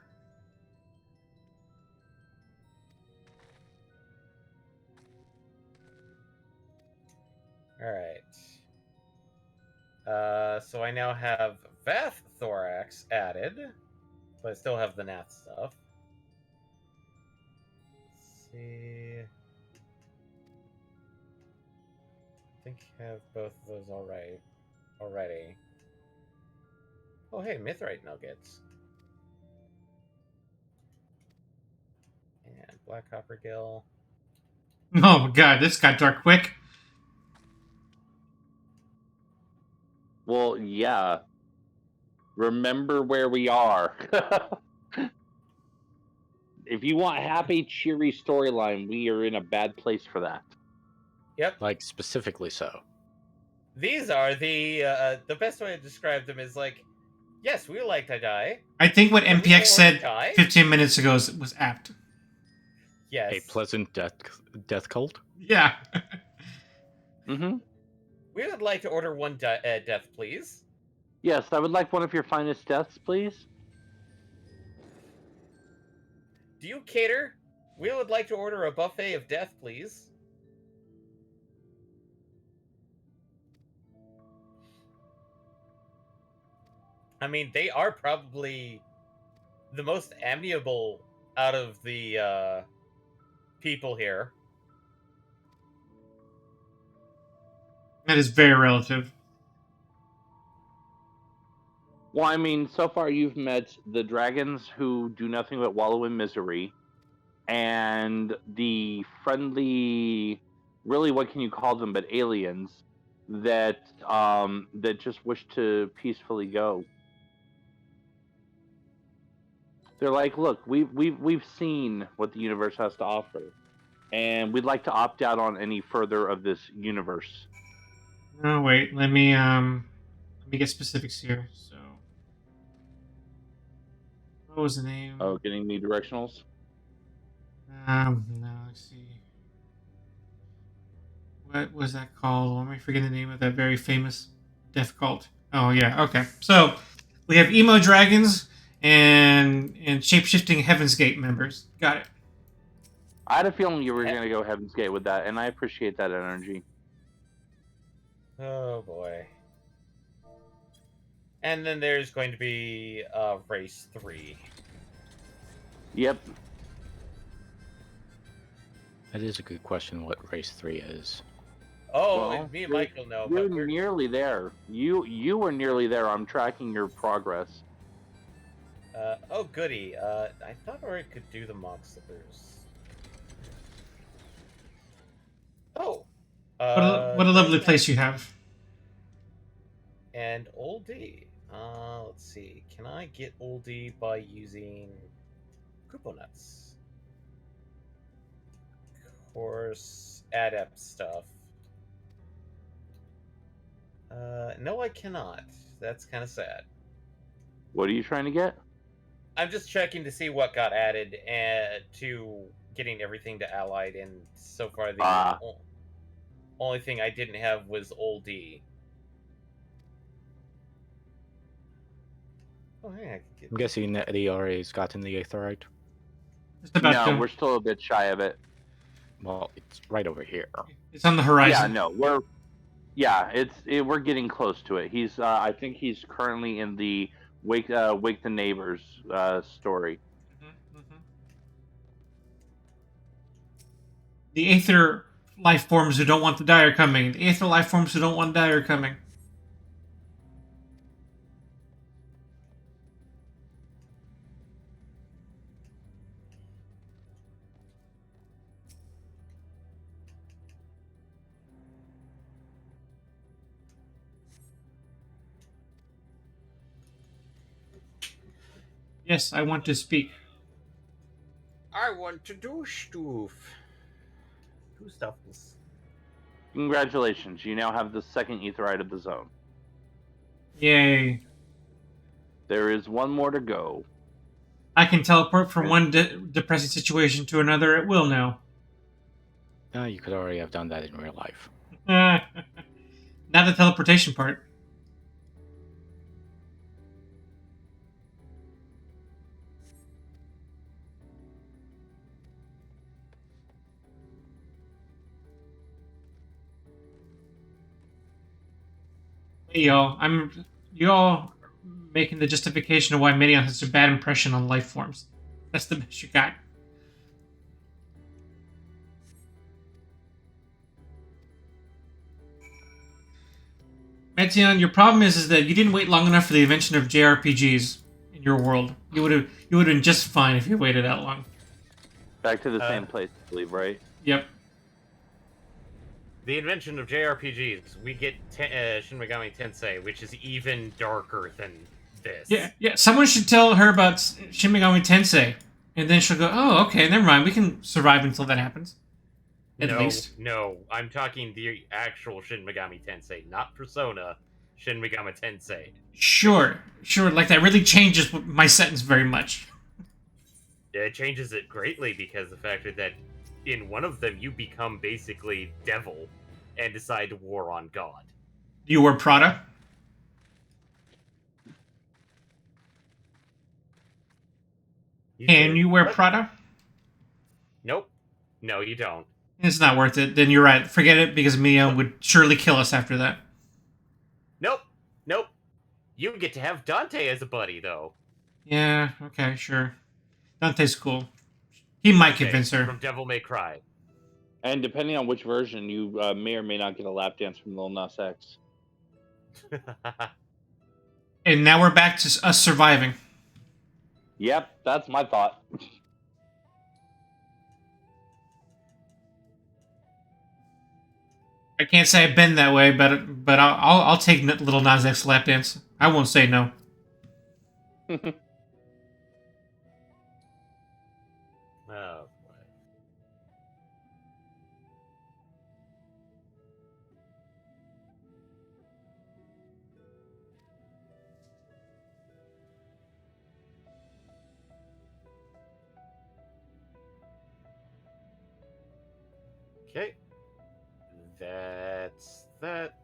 Alright. So I now have Vath Thorax added, but I still have the Nath stuff. Let's see. think I have both of those already. Oh, hey, Mithrite nuggets. And Black Copper Gill.
Oh god, this got dark quick.
Well, yeah. Remember where we are. If you want happy, cheery storyline, we are in a bad place for that.
Yep.
Like, specifically so.
These are the best way to describe them is like, yes, we like to die.
I think what
But we
MPX
don't
said
die.
15 minutes ago was apt.
Yes.
A pleasant death cult.
Yeah.
Mm-hmm.
We would like to order one death, please.
Yes, I would like one of your finest deaths, please.
Do you cater? We would like to order a buffet of death, please. I mean, they are probably the most amiable out of the people here.
That is very relative.
Well, I mean, so far you've met the dragons who do nothing but wallow in misery, and the friendly, really, what can you call them but aliens that that just wish to peacefully go. They're like, look, we've seen what the universe has to offer, and we'd like to opt out on any further of this universe.
Oh wait, let me get specifics here. So, what was the name?
Oh, getting me directionals.
No, let's see. What was that called? Let me forget the name of that very famous death cult. Oh yeah, okay. So we have emo dragons and shape-shifting Heaven's Gate members. Got it.
I had a feeling you were going to go Heaven's Gate with that, and I appreciate that energy.
Oh boy. And then there's going to be race 3.
Yep.
That is a good question. What race 3 is?
Oh,
Well,
me and Michael know,
You're
but we're
nearly there. You were nearly there. I'm tracking your progress.
oh goody. I thought I could do the mock slippers. Oh.
What a lovely place you have.
And oldie. Let's see. Can I get oldie by using couponuts? Course adept stuff. No, I cannot. That's kind of sad.
What are you trying to get?
I'm just checking to see what got added to getting everything to allied, and so far the only thing I didn't have was oldie. Oh, hey, I could get
I'm guessing that the RA's gotten the Aetherite.
Just about
No,
to.
we're still a bit shy of it.
Well, it's right over here.
It's on the
Yeah,
horizon.
no, we're getting close to it. He's I think he's currently in the Wake the Neighbors story.
The Aether life forms who don't want to die are coming. The Aether life forms who don't want to die are coming. Yes, I want to speak.
I want to do stuff. Do stuff.
Congratulations, you now have the second Aetherite of the zone.
Yay.
There is one more to go.
I can teleport from one depressing situation to another at will now.
You could already have done that in real life.
Not the teleportation part. Hey y'all, y'all making the justification of why Medion has such a bad impression on life forms. That's the best you got. Etienne, your problem is that you didn't wait long enough for the invention of JRPGs in your world. You would have been just fine if you waited that long.
Back to the same place, I believe, right?
Yep.
The invention of JRPGs, we get Shin Megami Tensei, which is even darker than this.
Yeah. Someone should tell her about Shin Megami Tensei, and then she'll go, "Oh, okay, never mind. We can survive until that happens." At least.
No, I'm talking the actual Shin Megami Tensei, not Persona. Shin Megami Tensei.
Sure. Like that really changes my sentence very much.
It changes it greatly because the fact that in one of them you become basically devil and decide to war on God.
You wear Prada? Can you wear Prada?
Nope. No, you don't.
It's not worth it. Then you're right. Forget it, because Mia would surely kill us after that.
Nope. You get to have Dante as a buddy, though.
Yeah, okay, sure. Dante's cool. He might convince her.
From Devil May Cry.
And depending on which version, you may or may not get a lap dance from Lil Nas X.
And now we're back to us surviving.
Yep, that's my thought.
I can't say I've been that way, but I'll take Little Nas X lap dance. I won't say no.
Oh, boy. Okay. That's that.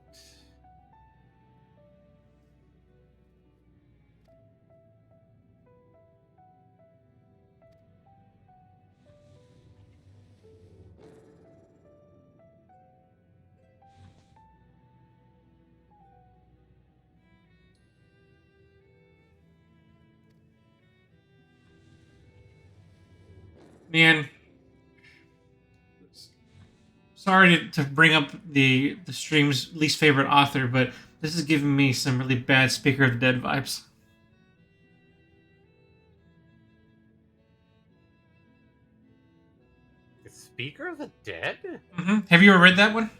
Man, sorry to bring up the stream's least favorite author, but this is giving me some really bad Speaker of the Dead vibes.
Speaker of the Dead?
Mm-hmm. Have you ever read that one?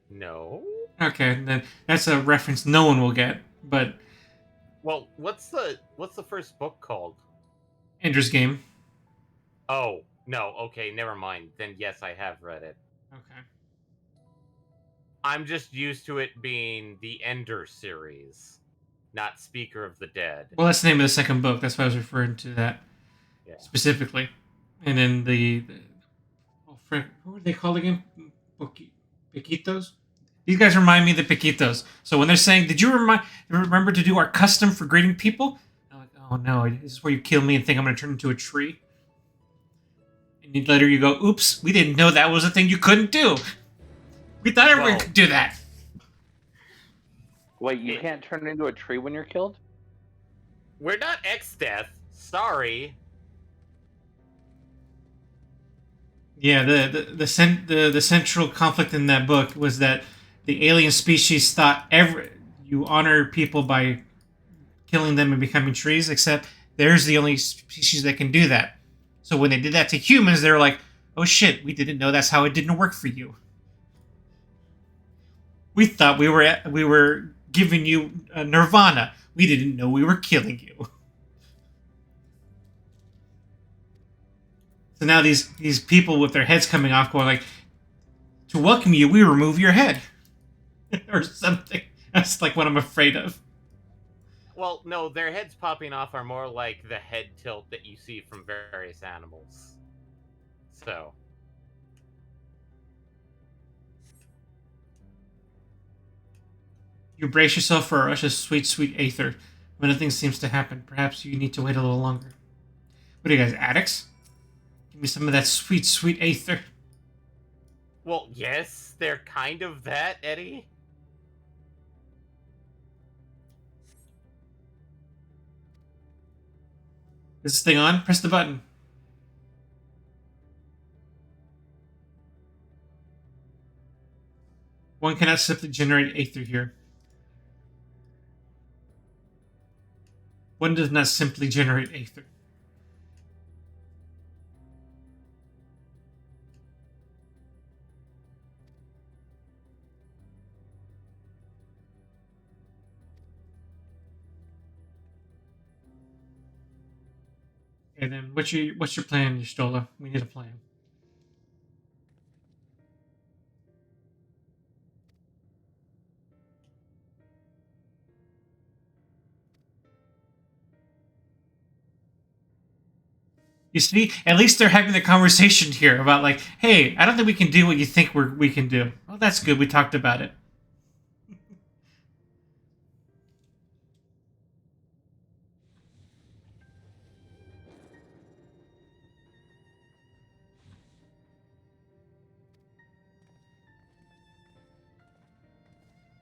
No.
Okay, then that's a reference no one will get. But
Well, what's the first book called?
Ender's Game.
Oh, no, okay, never mind. Then yes, I have read it.
Okay.
I'm just used to it being the Ender series, not Speaker of the Dead.
Well, that's the name of the second book. That's why I was referring to that specifically. And then what were they called again? Piquitos? These guys remind me of the Piquitos. So when they're saying, "Did you remember to do our custom for greeting people?" I'm like, "Oh no, this is where you kill me and think I'm going to turn into a tree." And later you go, "Oops, we didn't know that was a thing you couldn't do. We thought everyone could do that."
Wait, you can't turn into a tree when you're killed?
We're not X-Death. Sorry.
Yeah, the central conflict in that book was that the alien species thought you honor people by killing them and becoming trees, except there's the only species that can do that. So when they did that to humans, they were like, "Oh shit, we didn't know that's how it didn't work for you. We thought we were giving you nirvana. We didn't know we were killing you." So now these people with their heads coming off going like, "To welcome you, we remove your head." Or something. That's like what I'm afraid of.
Well, no, their heads popping off are more like the head tilt that you see from various animals. So.
You brace yourself for a rush of sweet, sweet aether. When nothing seems to happen, perhaps you need to wait a little longer. What are you guys, addicts? Give me some of that sweet, sweet aether.
Well, yes, they're kind of that, Eddie.
Is this thing on? Press the button. One cannot simply generate aether here. One does not simply generate aether. Okay, then what's your plan, Stola? We need a plan. You see, at least they're having the conversation here about like, hey, I don't think we can do what you think we can do. Well, that's good. We talked about it.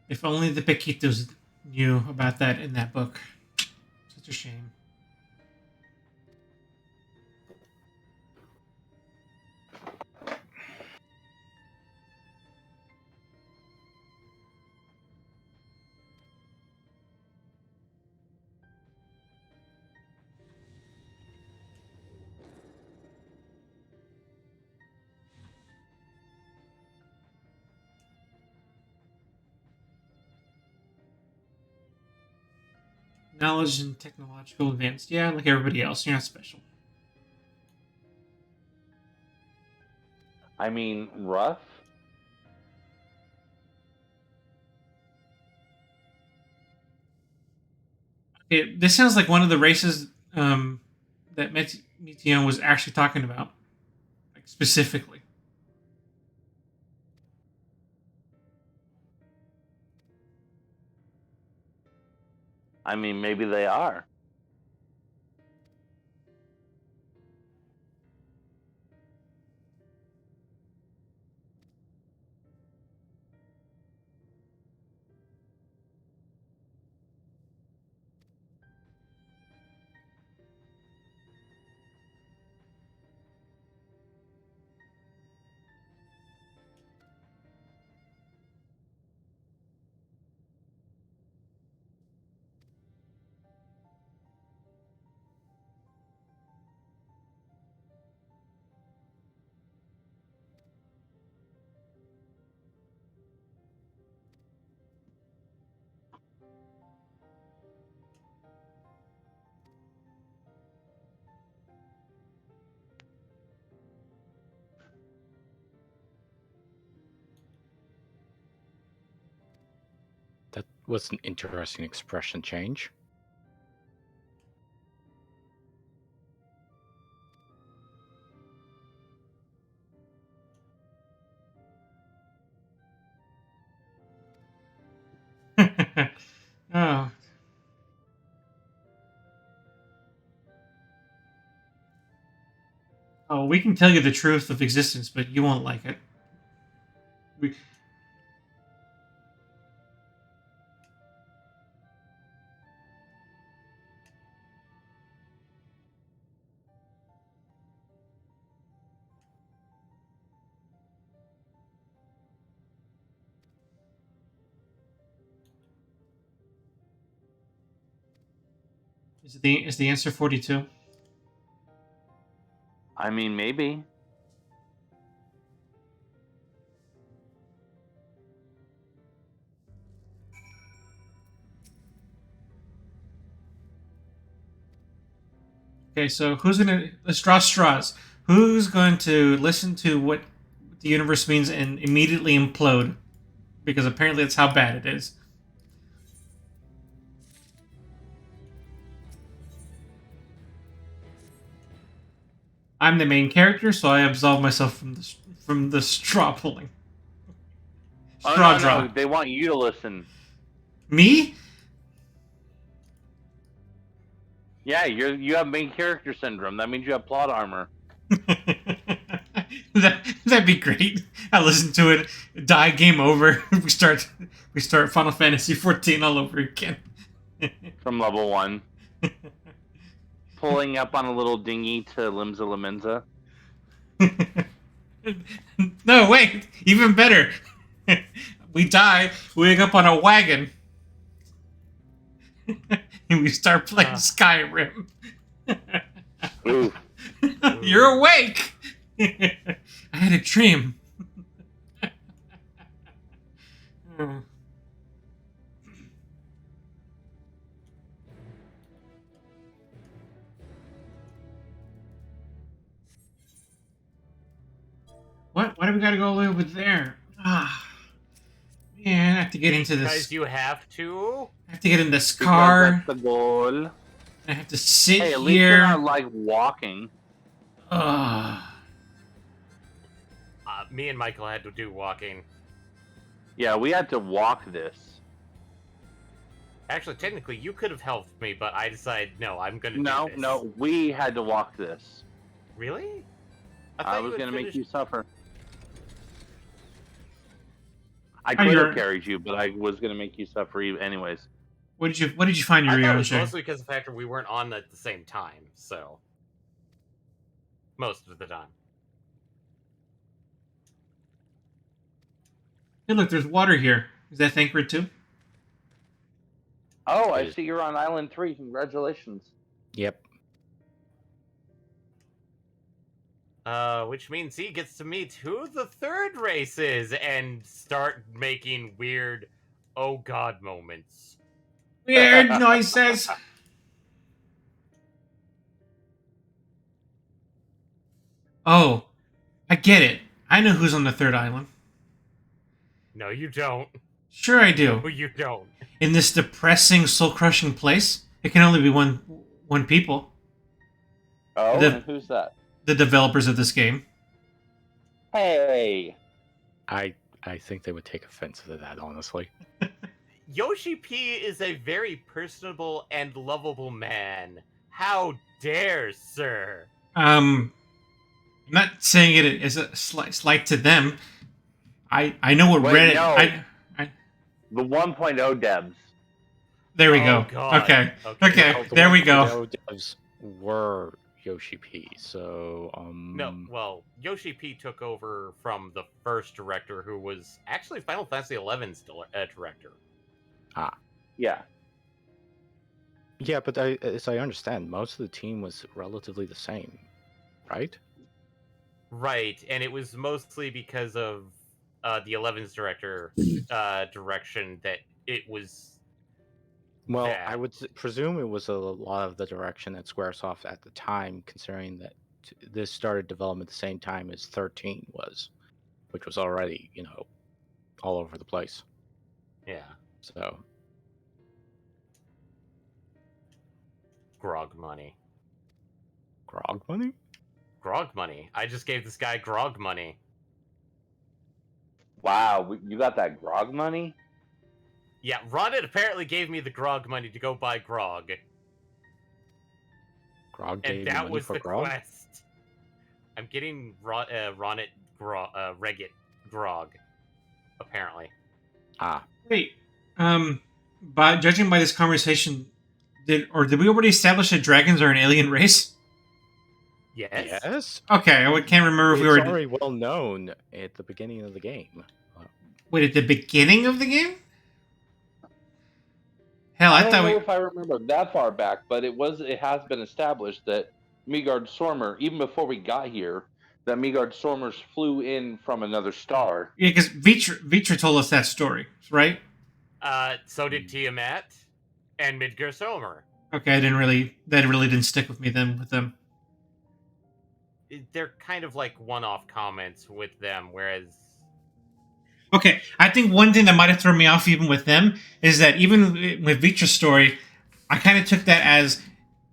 If only the Pequitos knew about that in that book. Such a shame. Knowledge and technological advance. Yeah, like everybody else. You're not special.
I mean, rough.
Okay, this sounds like one of the races that Metion was actually talking about, like specifically.
I mean, maybe they are.
That was an interesting expression change.
Oh. Oh, we can tell you the truth of existence, but you won't like it. We... Is the answer 42?
I mean, maybe.
Okay, so let's draw straws. Who's going to listen to what the universe means and immediately implode? Because apparently that's how bad it is. I'm the main character, so I absolve myself from the straw pulling. Straw draw.
No, they want you to listen.
Me?
Yeah, you have main character syndrome. That means you have plot armor.
That'd be great. I listen to it, die, game over. We start Final Fantasy 14 all over again.
From level 1. Pulling up on a little dinghy to Limsa Lamenza.
No, wait, even better. We die, we wake up on a wagon. and we start playing Skyrim.
Ooh.
You're awake. I had a dream. Hmm. What? Why do we gotta go all the way over there? Ah, man, I have to get into
Because
this.
you have to.
I have to get in this
Because
car.
that's the goal.
I have to sit
Hey, at least you're
here.
not like walking.
Me and Michael had to do walking.
Yeah, we had to walk this.
Actually, technically, you could have helped me, but I decided, no, I'm going to do this.
No, we had to walk this.
Really?
I
thought
was
had
going to make
finished-
you suffer. I
Oh,
could
you're-
have carried you, but I was going to make you suffer anyways.
What did you find
I
your
thought it
own
was
share?
mostly because of the fact that we weren't on at the same time, so... Most of the time.
Hey, look, there's water here. Is that Thancred too?
Oh, I
Yes.
see you're on Island 3. Congratulations.
Yep.
Which means he gets to meet who the third race is and start making weird, oh god moments.
Weird noises. Oh, I get it. I know who's on the third island.
No, you don't.
Sure, I do.
No, you don't.
In this depressing, soul-crushing place, it can only be one people.
Oh,
The-
and who's that?
The developers of this game.
Hey.
I think they would take offense to that, honestly.
Yoshi P is a very personable and lovable man. How dare, sir?
I'm not saying it as a slight to them. I know what
Wait,
Reddit.
no. The 1.0 devs.
There we
Oh,
go.
God.
Okay.
Okay.
Well, the
There we
1.0
go.
devs were Yoshi P, so
No, well, Yoshi P took over from the first director, who was actually Final Fantasy XI's director.
Yeah.
yeah, but as I understand, most of the team was relatively the same, right?
Right, and it was mostly because of the 11's director direction that it was.
Well,
Yeah.
I would presume it was a lot of the direction that Squaresoft at the time, considering that this started development at the same time as 13 was, which was already, all over the place.
Yeah,
So,
grog money.
grog money?
Grog money. I just gave this guy grog money.
Wow, you got that grog money?
Yeah, Ronit apparently gave me the grog money to go buy grog,
Grog gave
and
you
that
money
was
for
the
grog?
quest. I'm getting Ronit Regit grog, apparently.
Ah,
Wait. By judging by this conversation, did we already establish that dragons are an alien race?
Yes.
yes?
Okay, I can't remember if
It's
we were.
already well known at the beginning of the game.
Wait, at the beginning of the game? Hell,
I
I
don't
thought
know
we.
if I remember that far back, but it has been established that Midgard Stormer, even before we got here, that Midgard Stormers flew in from another star.
Yeah, because Vitra told us that story, right?
So did Tiamat and Midgar Somer.
Okay, that really didn't stick with me then with them.
They're kind of like one-off comments with them, whereas
Okay, I think one thing that might have thrown me off even with them is that even with Vitra's story, I kind of took that as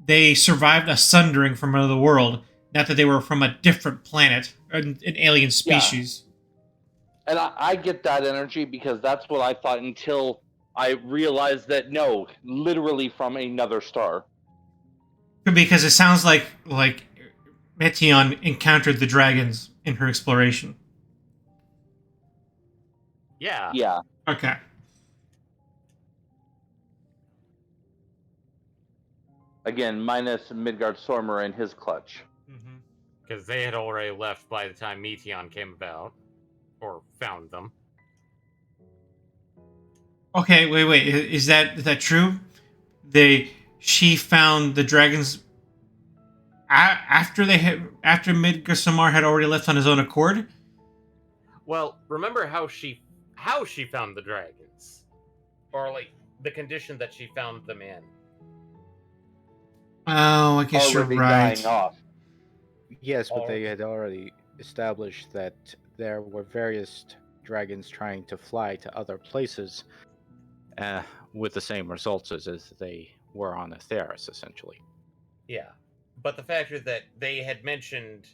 they survived a sundering from another world, not that they were from a different planet, an alien species.
And I get that energy because that's what I thought until I realized that no, literally from another star.
Because it sounds like Metion encountered the dragons in her exploration.
yeah.
Yeah.
Okay.
Again, minus Midgard Stormer and his clutch.
Because they had already left by the time Meteon came about. Or found them.
Okay, wait. Is that true? They she found the dragons after after Midgossamar had already left on his own accord.
Well, remember how she found the dragons, or like the condition that she found them in.
Oh, I guess you're
Already
right.
dying off.
Yes, but they had already established that there were various dragons trying to fly to other places with the same results as they were on Atheris, essentially.
Yeah, but the factor that they had mentioned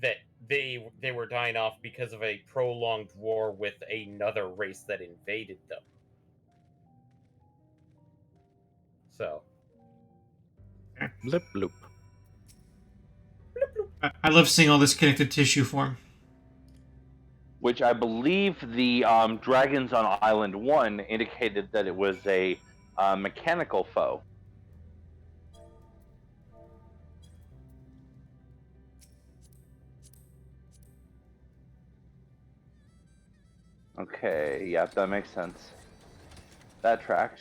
that they were dying off because of a prolonged war with another race that invaded them. So,
Blip bloop.
I love seeing all this connected tissue form.
Which I believe the dragons on Island 1 indicated that it was a mechanical foe. Okay, yeah, that makes sense. That tracks.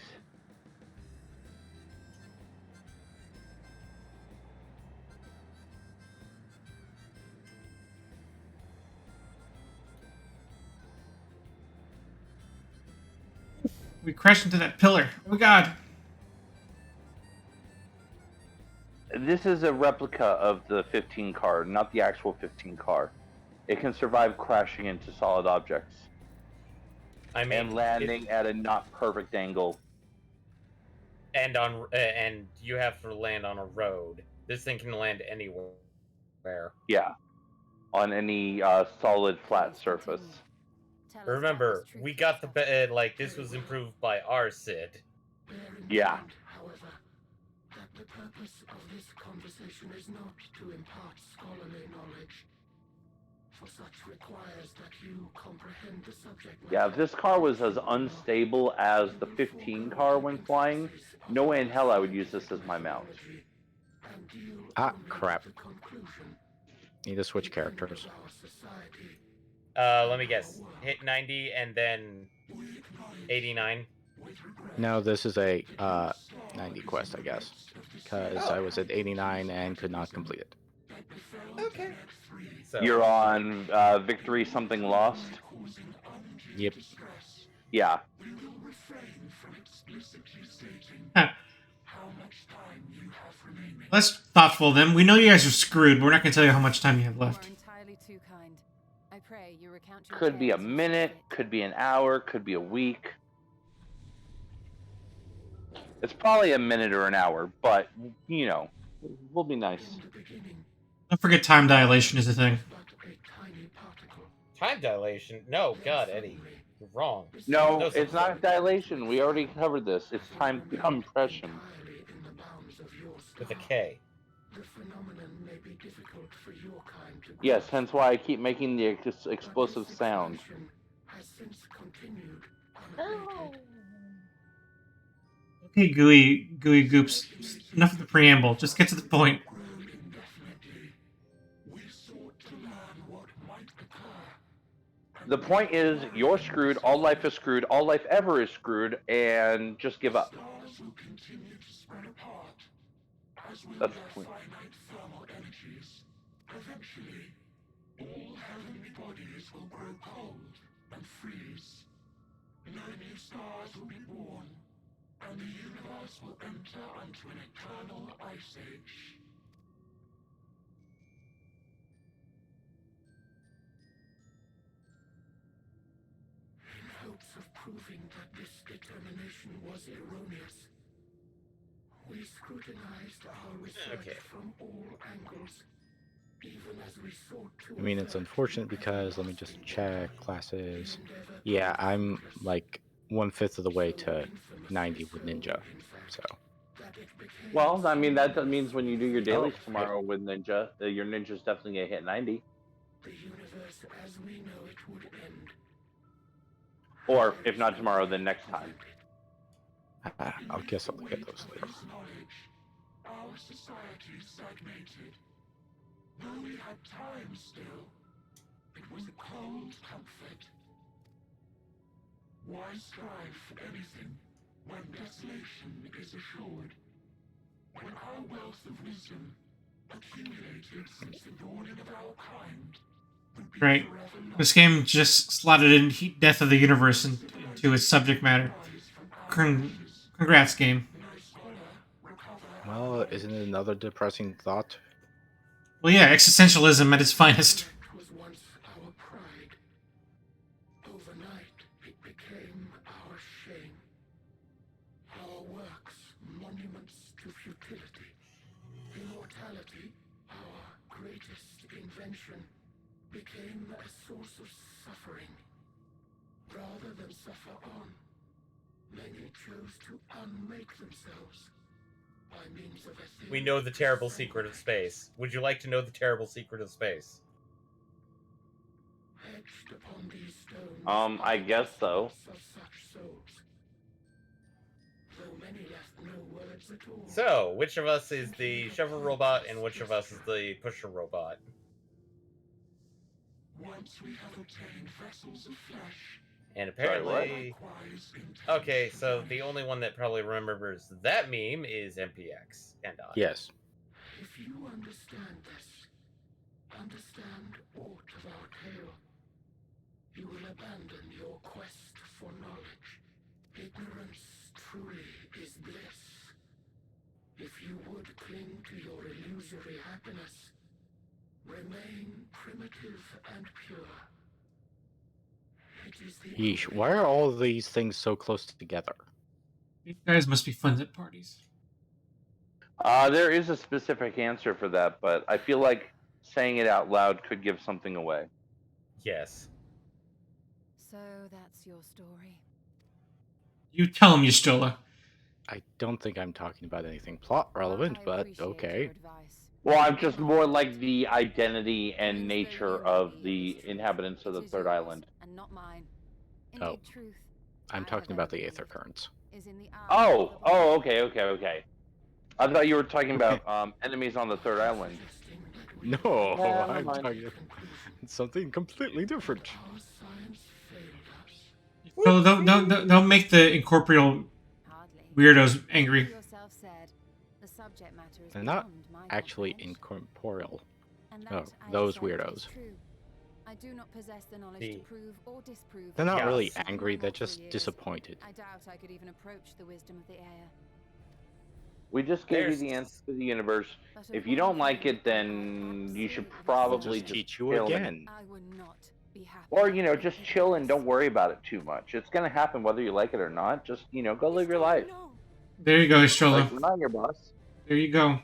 We crashed into that pillar. Oh my god.
This is a replica of the 15 car, not the actual 15 car. It can survive crashing into solid objects
I mean,
and landing at a not perfect angle.
and you have to land on a road. This thing can land anywhere.
Yeah, on any solid flat surface.
Remember, we got the like this was improved by our Sid.
Yeah.
However, that the purpose of this conversation is not to impart scholarly knowledge, for such requires that you comprehend the subject matter.
Yeah, if this car was as unstable as the 15 car when flying, no way in hell I would use this as my mount.
Ah, crap. Need to switch characters.
Let me guess. Hit 90 and then 89.
No, this is a 90 quest, I guess, because I was at 89 and could not complete it.
Okay. So
You're on Victory Something Lost?
Yep.
Yeah.
Huh. Less thoughtful of them. We know you guys are screwed. We're not going to tell you how much time you have left.
Entirely too kind. I pray you recount your
Could be a
tales of
minute,
chivalry.
could be an hour, could be a week. It's probably a minute or an hour, but, you know, we'll be nice.
Don't forget time dilation is a thing.
time dilation? No, God, Eddie, you're wrong.
No,
such
it's not
thing.
dilation. We already covered this. It's time compression.
With a K.
Yes, hence why I keep making the explosive sound.
Okay, gooey goops. Enough of the preamble. Just get to the point.
The point is, you're screwed, all life is screwed, all life ever is screwed, and just give up. That's the point.
And the universe will enter into an eternal ice age. In hopes of proving that this determination was erroneous, we scrutinized our research from all angles, even as we sought to...
I mean, it's unfortunate because, let me just check, classes. Yeah, I'm like 1/5 of the way to 90 with Ninja, so.
Well, I mean, that means when you do your dailies tomorrow with Ninja, your Ninja's definitely going to hit 90.
The universe as we know it would end.
Or, if not tomorrow, then next time.
I guess I'll look at those later.
Our society stagnated. Though we had time still, it was a cold comfort. Why strive for anything when desolation is assured? Our wealth of wisdom, accumulated since the dawning of our kind, would be
Right.
forever lost.
This game just slotted in Death of the Universe into its subject matter. Congrats, game.
Well, isn't it another depressing thought?
Well, yeah, existentialism at its finest.
It was once our pride. Overnight, it became our shame. Our works, monuments to futility. Immortality, our greatest invention, became a source of suffering. Rather than suffer on, many chose to unmake themselves by means of a
We know the terrible secret of space. Would you like to know the terrible secret of space?
etched upon these stones.
I guess so.
Of such souls. Though many left no words at all.
So, which of us is the shovel robot and which of us is the pusher robot?
Once we have obtained vessels of flesh.
And
Sorry, what?
apparently... Okay, so the only one that probably remembers that meme is MPX and I.
Yes.
If you understand this, understand aught of our tale, you will abandon your quest for knowledge. Ignorance truly is bliss. If you would cling to your illusory happiness, remain primitive and pure. It is the
Yeesh, why are all of these things so close together?
You guys must be fun at parties.
There is a specific answer for that, but I feel like saying it out loud could give something away.
Yes.
So that's your story.
You tell him, Yustola.
I don't think I'm talking about anything plot relevant,
I
but
appreciate your
okay.
advice.
Well, I'm just more like the identity and nature of the inhabitants of the
It is
third
yours
island.
And not mine.
Oh.
Indeed, truth,
I'm
I
talking
have
about the
ever
aether
believed,
currents.
is in the eye
Oh,
of the beholder.
okay. I thought you were talking about enemies on the third island.
No,
Yeah, never
I'm
mind.
talking about something completely different.
our science failed us.
So don't make the incorporeal
Hardly.
weirdos
You
angry.
yourself said the subject matter is
They're not
beyond my
actually
comprehension.
incorporeal.
And
Oh,
that I
those
accept is
weirdos.
true. I do not possess the knowledge
The-
to prove or disprove.
They're not
Yes.
really
In my
angry, they're
mortal
just
years,
disappointed.
I doubt I could even approach the wisdom of the air.
We just gave you the
There's-
answer to the universe.
But of
If you
one
don't like
thing
it, then
I
you should
absolutely
probably
Just
just
teach you
chill
again.
I would not be happy.
Or,
with
just chill and don't worry about it too much. It's going to happen whether you like it or not. Just, go live your life.
No.
There you go, Yustola.
Like, we're not your boss.
There you go.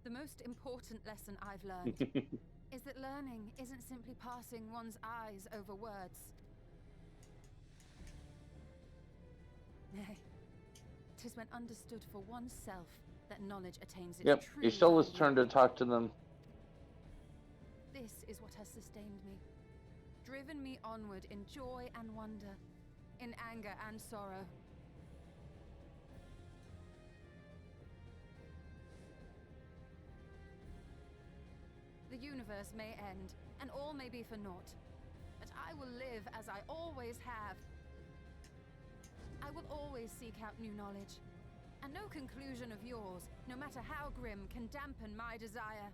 The most important lesson I've learned is that learning isn't simply passing one's eyes over words. Nay, 'tis when understood for oneself that knowledge attains its
Yep,
true
it's still his
value.
turn to talk to them.
This is what has sustained me, driven me onward in joy and wonder, in anger and sorrow. The universe may end, and all may be for naught, but I will live as I always have. I will always seek out new knowledge, and no conclusion of yours, no matter how grim, can dampen my desire.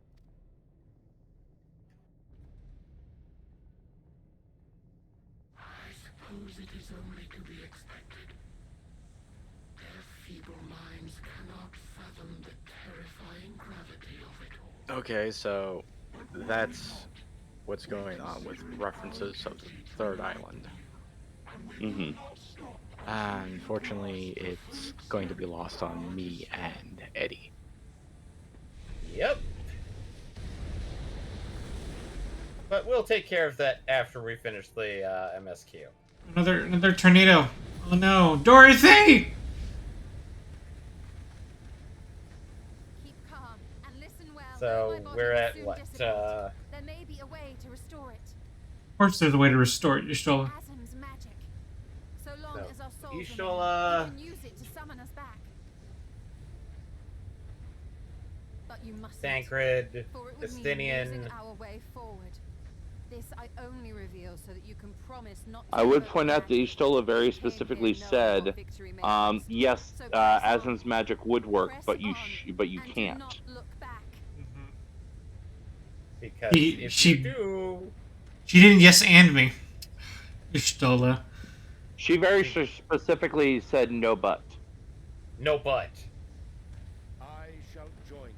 I suppose it is only to be expected. Their feeble minds cannot fathom the terrifying gravity of it all.
Okay, so that's what's going on with references of the third island.
Mm-hmm.
Unfortunately, it's going to be lost on me and Eddie.
Yep. But we'll take care of that after we finish the MSQ.
Another tornado. Oh no, Dorothy!
Keep calm and listen well.
So
though my body
we're
will
at
soon
what?
dissipate, there may be a way to restore it.
Of course, there's a way to restore it, Yustola.
Asm's magic. So long
So,
as our souls
you
remain,
shall,
we can use it to summon us back. But you mustn't,
Thancred,
for it would mean
Justinian.
losing our way forward. This I only reveal so that you can promise not to
I would
hurt
point
the
out that
magic.
Istola very
We came
specifically
here knowing
said,
what victory may cost.
yes,
So press on.
Aslan's magic would work,
Press
but you
on,
but you
and
can't.
do not look back.
Mhm.
Because
He-
if
she-
you do,
She didn't yes and me. Ishtola.
She very specifically said no but.
no but.
I shall join thee.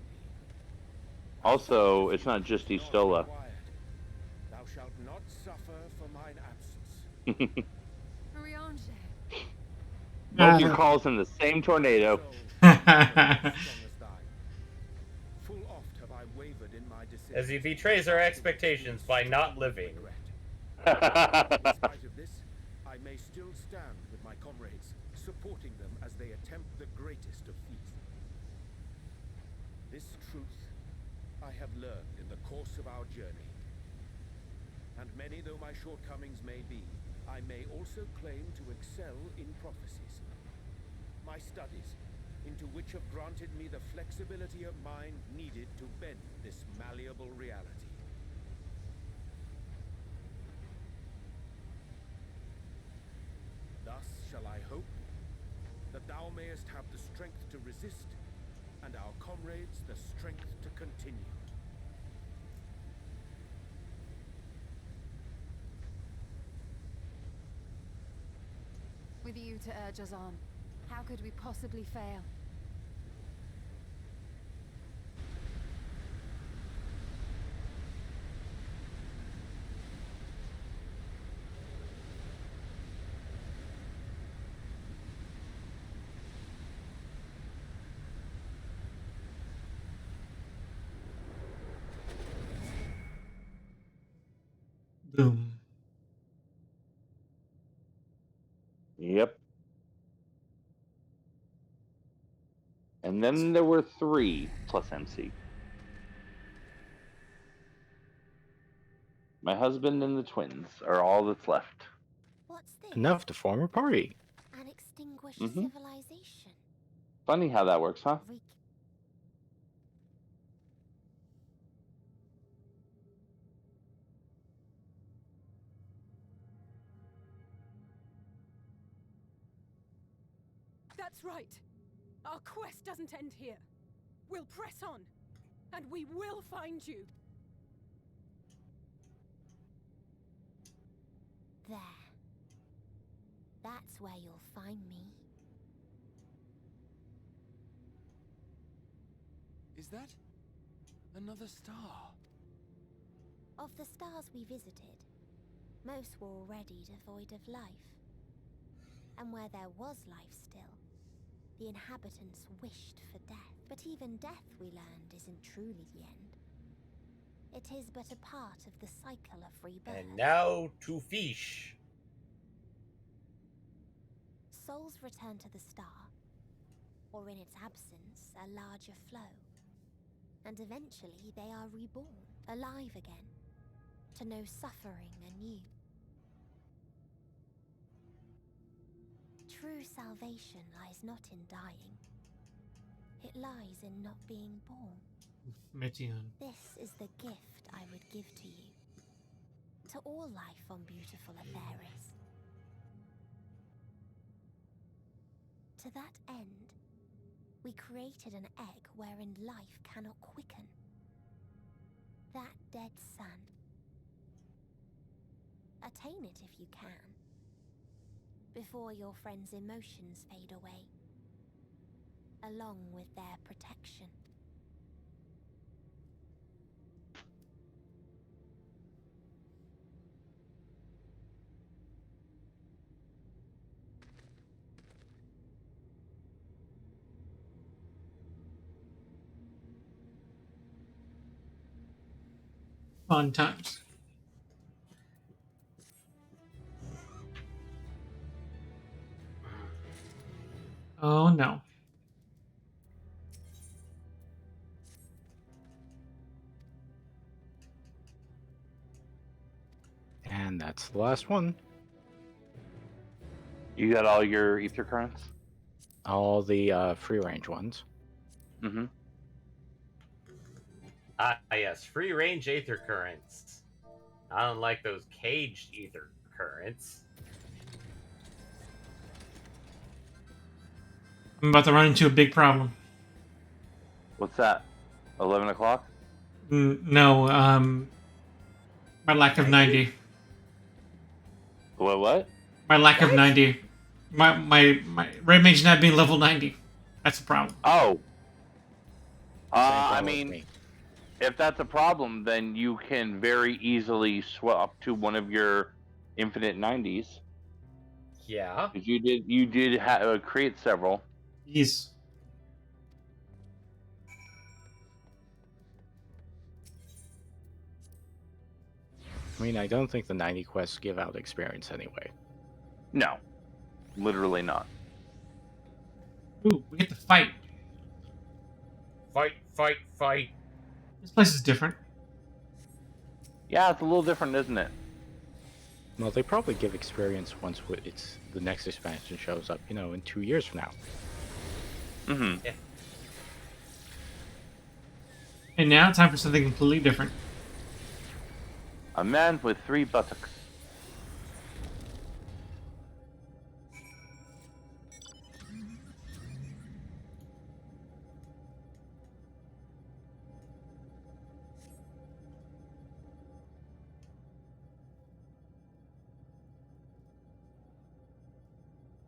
Also, it's not just Istola.
Thou shalt not suffer for mine absence.
Riange.
Both your calls in the same tornado.
Full oft have I wavered in my decision.
As he betrays our expectations by not living.
In spite of this, I may still stand with my comrades, supporting them as they attempt the greatest of feats. This truth I have learned in the course of our journey. And many though my shortcomings may be, I may also claim to excel in prophecies. My studies, into which have granted me the flexibility of mind needed to bend this malleable reality. Thus shall I hope that thou mayest have the strength to resist, and our comrades the strength to continue.
With you to urge us on, how could we possibly fail?
Boom.
Yep. And then there were 3 plus MC. My husband and the twins are all that's left.
What's this?
Enough to form a party.
An extinguished
Mhm.
civilization.
Funny how that works, huh?
That's right. Our quest doesn't end here. We'll press on, and we will find you.
There. That's where you'll find me.
Is that another star?
Of the stars we visited, most were already devoid of life. And where there was life still, the inhabitants wished for death. But even death, we learned, isn't truly the end. It is but a part of the cycle of rebirth.
And now to fish.
Souls return to the star, or in its absence, a larger flow. And eventually they are reborn, alive again, to know suffering anew. True salvation lies not in dying. It lies in not being born.
Metion.
This is the gift I would give to you. To all life on beautiful Etheris. To that end, we created an egg wherein life cannot quicken. That dead sun. Attain it if you can, before your friends' emotions fade away, along with their protection.
Fun times. Oh no.
And that's the last one.
You got all your ether currents?
All the free range ones.
Mm-hmm.
Ah, yes, free range aether currents. I don't like those caged ether currents.
I'm about to run into a big problem.
What's that? 11 o'clock?
No, my lack of 90.
What?
My lack of
What?
90. My Red Mage not being level 90. That's a problem.
Oh.
Same
I
problem with
mean,
me.
if that's a problem, then you can very easily swap to one of your infinite 90s.
Yeah.
Because you did create several.
Yes.
I mean, I don't think the 90 quests give out experience anyway.
No, literally not.
Ooh, we get to fight.
Fight, fight, fight.
This place is different.
Yeah, it's a little different, isn't it?
Well, they probably give experience once the next expansion shows up, in 2 years from now.
Mm-hmm.
And now, time for something completely different.
A man with 3 buttocks.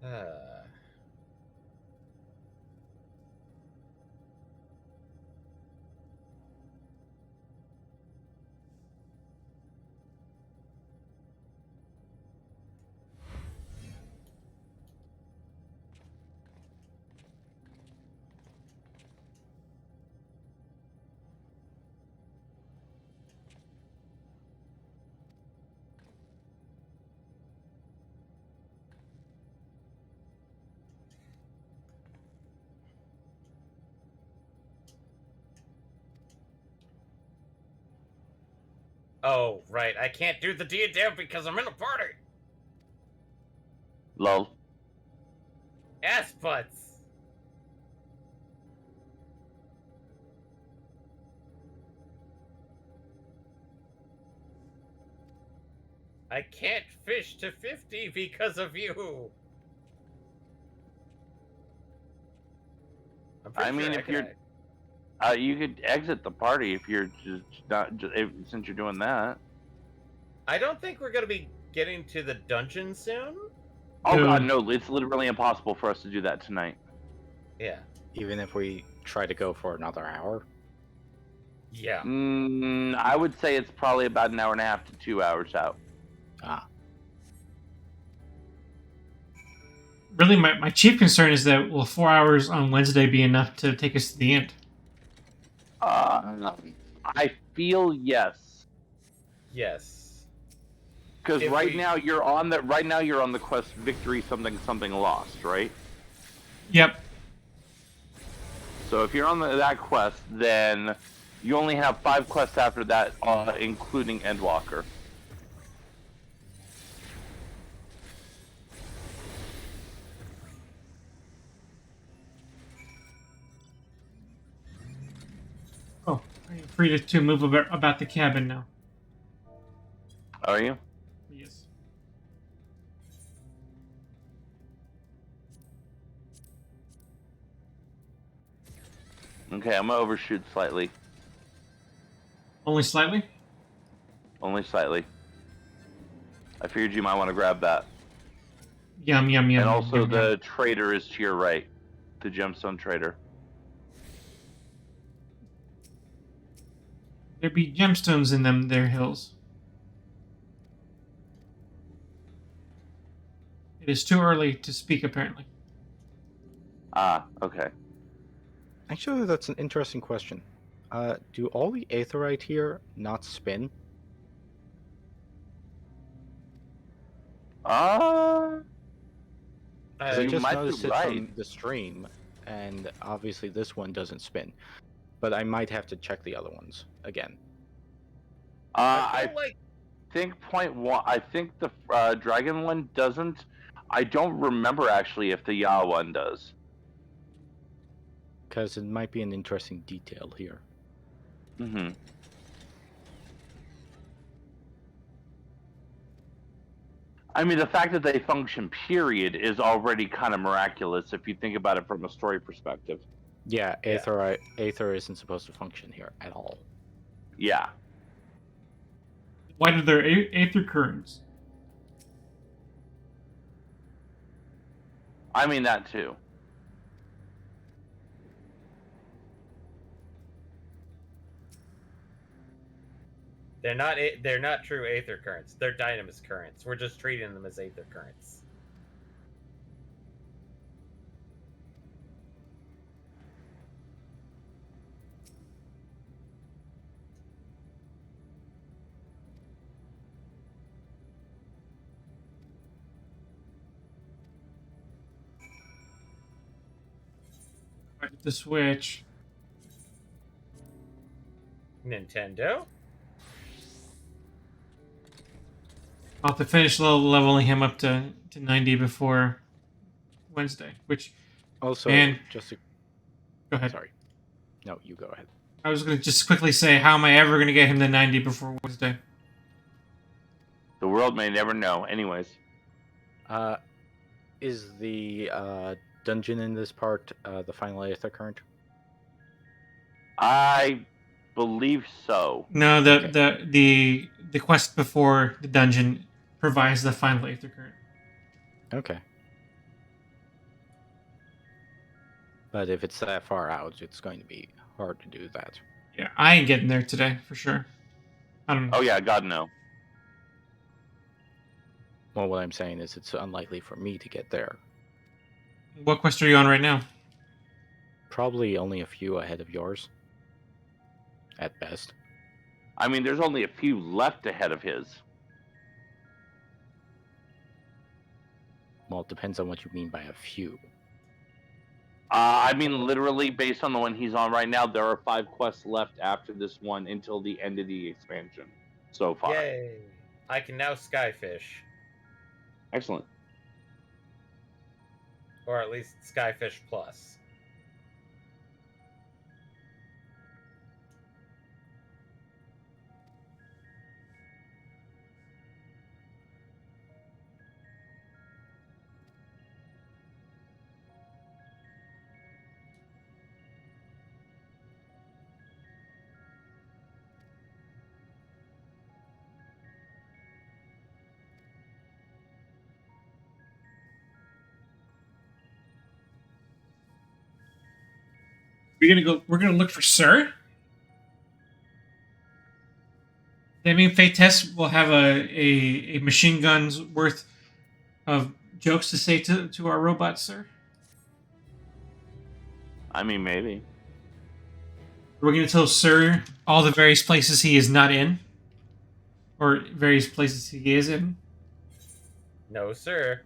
Uh, oh, right. I can't do the D&D because I'm in a party.
Lol.
Ass butts. I can't fish to 50 because of you. I'm pretty
I mean,
sure
if you're, you could exit the party if you're just not, since you're doing that.
I don't think we're gonna be getting to the dungeon soon.
Oh
Dude.
god, no, it's literally impossible for us to do that tonight.
Yeah.
Even if we try to go for another hour.
Yeah.
I would say it's probably about an hour and a half to 2 hours out.
Ah,
Really, my chief concern is that will 4 hours on Wednesday be enough to take us to the end?
I feel yes.
Yes.
Because
If
right
we-
now you're on the quest victory something something lost, right?
Yep.
So if you're on that quest, then you only have 5 quests after that, including Endwalker.
Oh, are you free to move about the cabin now?
Are you?
Yes.
Okay, I'm gonna overshoot slightly.
Only slightly?
Only slightly. I figured you might want to grab that.
Yum, yum, yum.
And also
yum,
the
yum.
trader is to your right. The gemstone trader.
There be gemstones in them there hills. It is too early to speak, apparently.
Ah, okay.
actually, that's an interesting question. Do all the aetherite here not spin?
Uh,
'Cause I
you
just
might be
noticed it
right.
from the stream, and obviously this one doesn't spin. But I might have to check the other ones again.
I
I
feel like
think point one. I think the dragon one doesn't. I don't remember actually if the Ya one does.
Because it might be an interesting detail here.
Mm-hmm. I mean, the fact that they function, period, is already kind of miraculous if you think about it from a story perspective.
Yeah, Aether isn't supposed to function here at all.
Yeah.
Why did there aether currents?
I mean that too.
They're not true aether currents. They're dynamis currents. We're just treating them as aether currents.
The Switch.
Nintendo?
I'll have to finish leveling him up to 90 before Wednesday, which,
Also,
man,
just to,
go ahead.
sorry. No, you go ahead.
I was going to just quickly say, how am I ever going to get him to 90 before Wednesday?
The world may never know. Anyways.
Is the dungeon in this part the final Aether current?
I believe so.
No, the quest before the dungeon provides the final aether current.
Okay. But if it's that far out, it's going to be hard to do that.
Yeah, I ain't getting there today for sure. I don't know.
Oh yeah, God no.
Well, what I'm saying is it's unlikely for me to get there.
What quest are you on right now?
Probably only a few ahead of yours. At best.
I mean, there's only a few left ahead of his.
Well, it depends on what you mean by a few.
I mean, literally, based on the one he's on right now, there are 5 quests left after this one until the end of the expansion so far.
Yay! I can now skyfish.
Excellent.
Or at least skyfish plus.
We're gonna look for Sir? That mean Fate Test will have a machine gun's worth of jokes to say to our robots, sir?
I mean, maybe.
We're gonna tell Sir all the various places he is not in? Or various places he is in?
No, sir.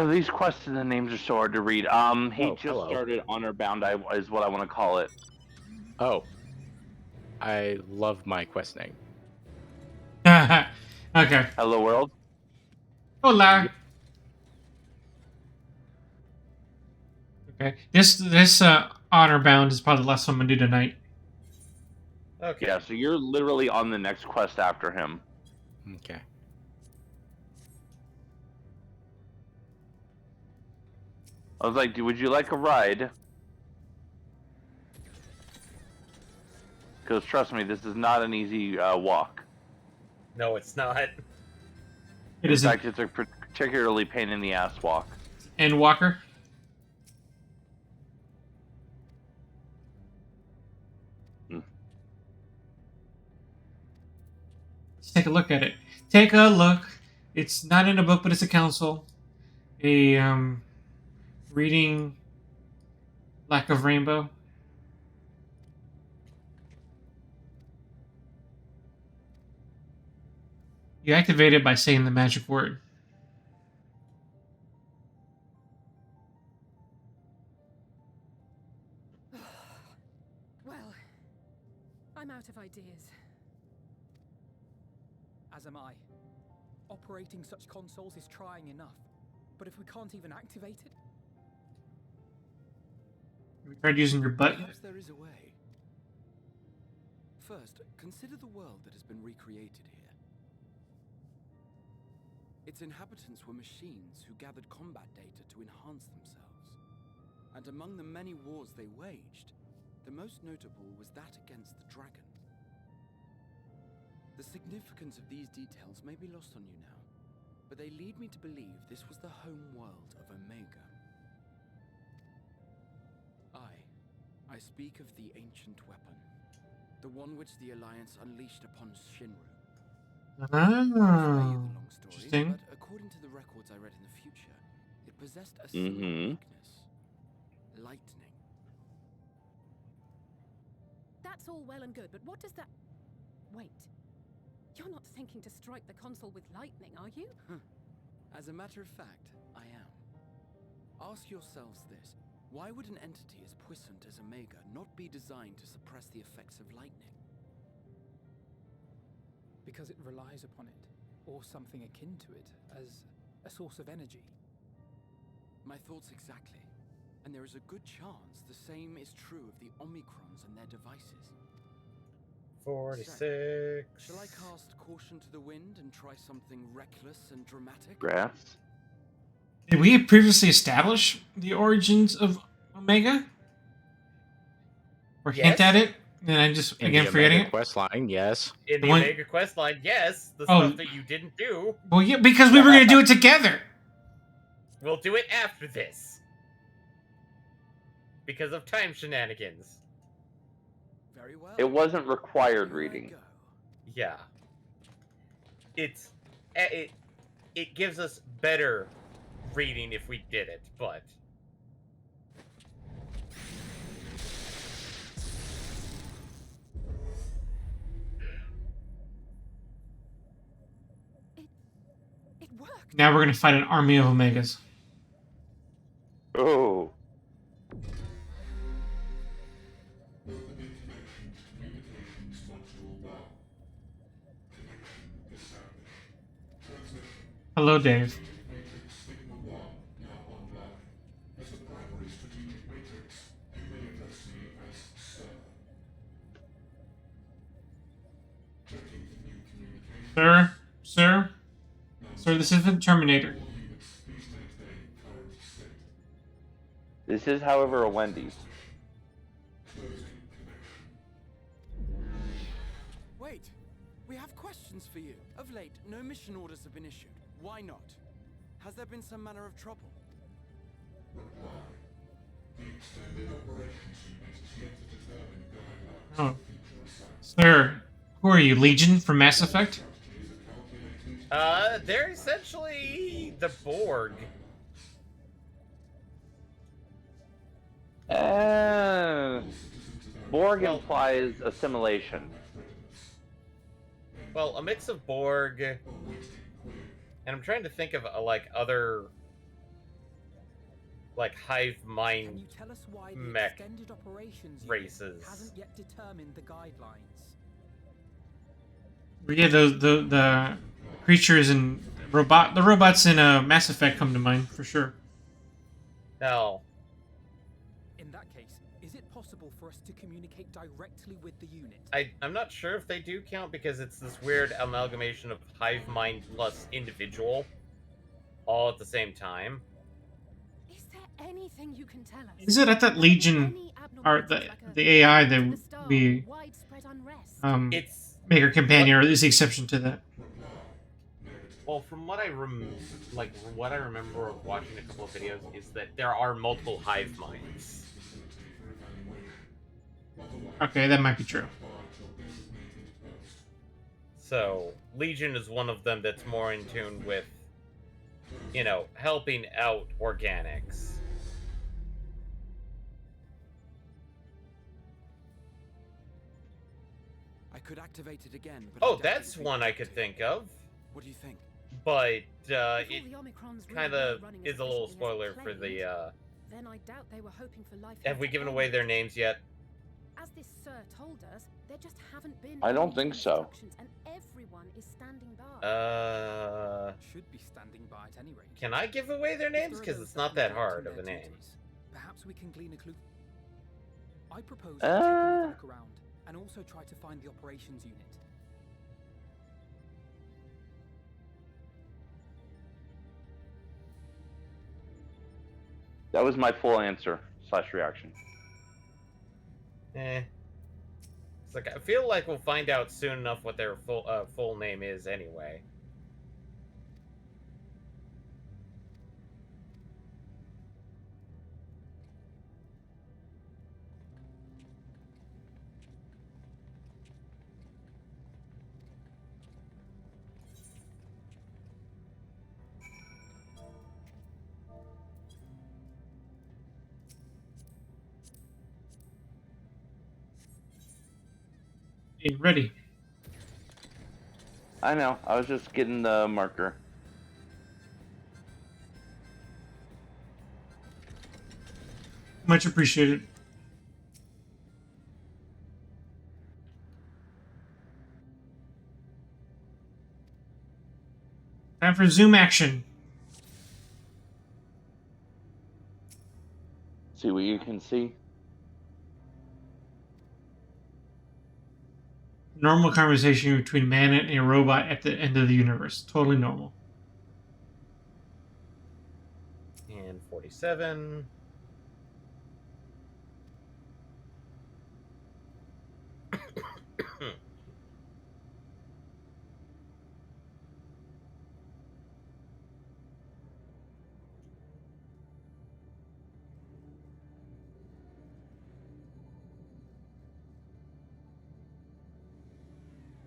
These quests and the names are so hard to read. He started Honor Bound, is what I want to call it.
Oh. I love my quest name.
Okay.
Hello, world.
Hola. Okay. This Honor Bound is probably the last one I'm gonna do tonight.
Okay.
Yeah, so you're literally on the next quest after him.
Okay.
I was like, would you like a ride? Because trust me, this is not an easy walk.
No, it's not.
It
in
is
fact, it's a particularly pain in the ass walk.
And Walker? Let's take a look at it. Take a look. It's not in a book, but it's a council. A reading Lack of Rainbow. You activate it by saying the magic word.
Well, I'm out of ideas. As am I. Operating such consoles is trying enough. But if we can't even activate it?
you tried using your butt?
Perhaps there is a way. First, consider the world that has been recreated here. Its inhabitants were machines who gathered combat data to enhance themselves. And among the many wars they waged, the most notable was that against the dragon. The significance of these details may be lost on you now, but they lead me to believe this was the home world of Omega. I speak of the ancient weapon, the one which the Alliance unleashed upon Shinru.
Ah, interesting.
But according to the records I read in the future, it possessed a similar weakness: lightning.
That's all well and good, but what does that... Wait. You're not thinking to strike the console with lightning, are you?
As a matter of fact, I am. Ask yourselves this. Why would an entity as puissant as Omega not be designed to suppress the effects of lightning?
Because it relies upon it, or something akin to it, as a source of energy.
My thoughts exactly. And there is a good chance the same is true of the Omicrons and their devices.
46.
So, shall I cast caution to the wind and try something reckless and dramatic?
Grass.
Did we previously establish the origins of Omega? Or hint at it? And I'm just,
In
again,
the
forgetting
Omega
it?
quest line, yes.
In the
one-
Omega quest line, yes. The
Oh.
stuff that you didn't do.
Well, yeah, because we were going to do it together.
We'll do it after this. Because of time shenanigans.
Very well.
It wasn't required
Here I
reading.
go.
Yeah. It gives us better reading if we did it, but...
It worked.
Now we're going to fight an army of Omegas.
Oh.
Hello, Dave. Sir, this isn't Terminator.
This is, however, a Wendy's.
Wait, we have questions for you. Of late, no mission orders have been issued. Why not? Has there been some manner of trouble?
Oh. Sir, who are you, Legion from Mass Effect?
They're essentially the Borg.
Borg implies assimilation.
Well, a mix of Borg, and I'm trying to think of like other, like hive mind
Can you tell us why the
mech
extended operations unit
races.
hasn't yet determined the guidelines?
Yeah, the creatures and the robots in Mass Effect come to mind for sure.
No.
In that case, is it possible for us to communicate directly with the unit?
I'm not sure if they do count because it's this weird amalgamation of hive mind plus individual all at the same time.
Is there anything you can tell us?
Is it? I thought Legion are the AI that we
It's
make our companion, or is the exception to that.
well, from what I what I remember of watching a couple of videos is that there are multiple hive minds.
Okay, that might be true.
So Legion is one of them that's more in tune with, you know, helping out organics.
I could activate it again, but
Oh, that's one I could think of.
What do you think?
But
If
it
all the Omicrons really
kind
were
of
running
is a little
efficiently as
spoiler for the.
planned, then I doubt they were hoping for life.
Have we given away their names yet?
As this sir told us, there just haven't been.
I don't
any
think so.
instructions, and everyone is standing by.
Should be standing by at any rate.
Can I give away their
If there
names?
are
Because
those
it's not
that
that hard of a
neglect their
name.
duties, perhaps we can glean a clue.
I propose we check on the back around and also try to find the operations unit.
That was my full answer / reaction.
It's like I feel like we'll find out soon enough what their full name is anyway.
Hey, ready.
I know. I was just getting the marker.
Much appreciated. Time for zoom action.
See what you can see.
Normal conversation between man and a robot at the end of the universe. Totally normal.
And 47.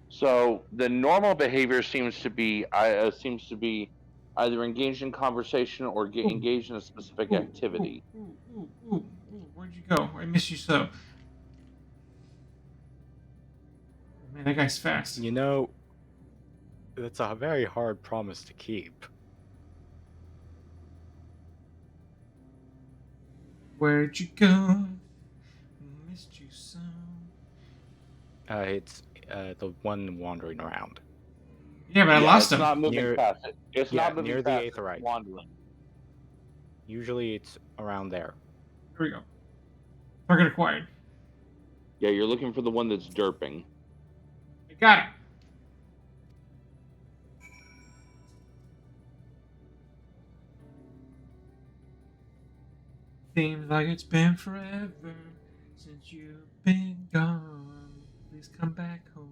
So the normal behavior seems to be either engaged in conversation or engaged in a specific activity.
Ooh, where'd you go? I miss you so. Man, that guy's fast.
You know, that's a very hard promise to keep.
Where'd you go? Missed you so.
It's the one wandering around.
Yeah, but I lost
it's
him.
not moving
Near-
past it. It's
yeah,
not moving
near the
past it, it's
Aetherite.
wandering.
Usually it's around there.
Here we go. Target acquired.
Yeah, you're looking for the one that's derping.
I got it. Seems like it's been forever since you've been gone. Please come back home.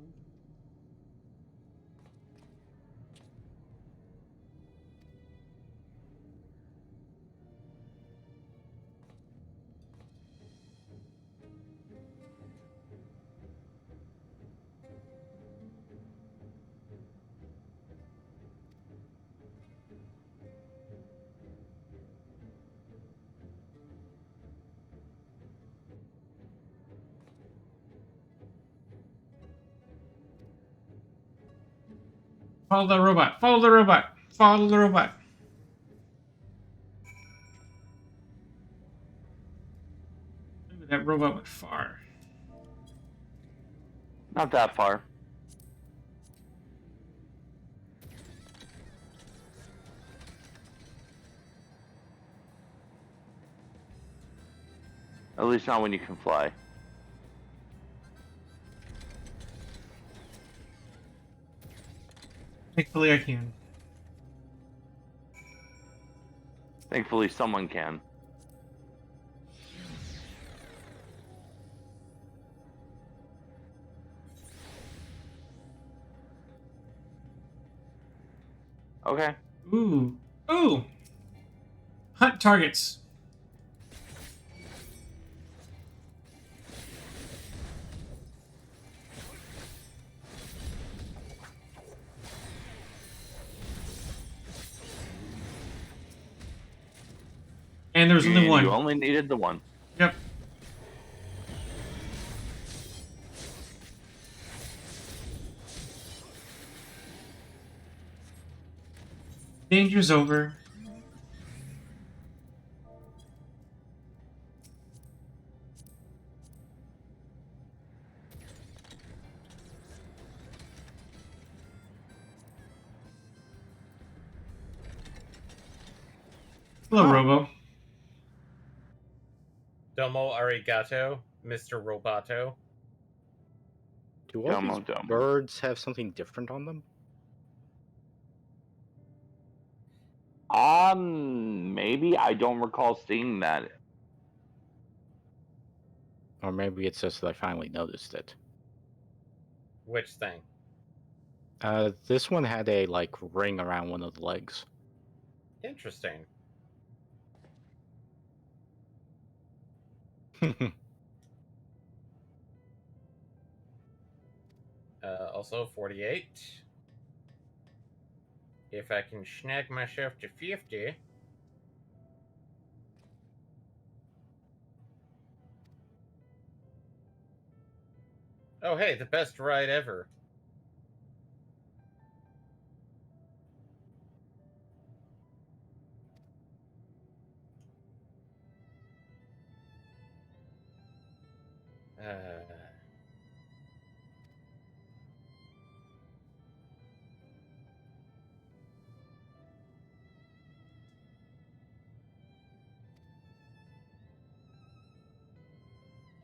Follow the robot. Follow the robot. Follow the robot. Ooh, that robot went far.
Not that far. At least not when you can fly.
Thankfully, I can.
Thankfully, someone can. Okay.
Ooh. Ooh. Hunt targets. And there was only
And
one.
You only needed the one.
Yep. Danger's over. Hello, Robo.
Domo arigato. Mr. Roboto.
Do all
Domo
these
Domo.
birds do all
Domo
these
Domo.
birds have something different on them?
Maybe I don't recall seeing that.
Or maybe it's just that I finally noticed it.
Which thing?
This one had a ring around one of the legs.
Interesting. Also 48. If I can snag myself to 50. Oh, hey, the best ride ever.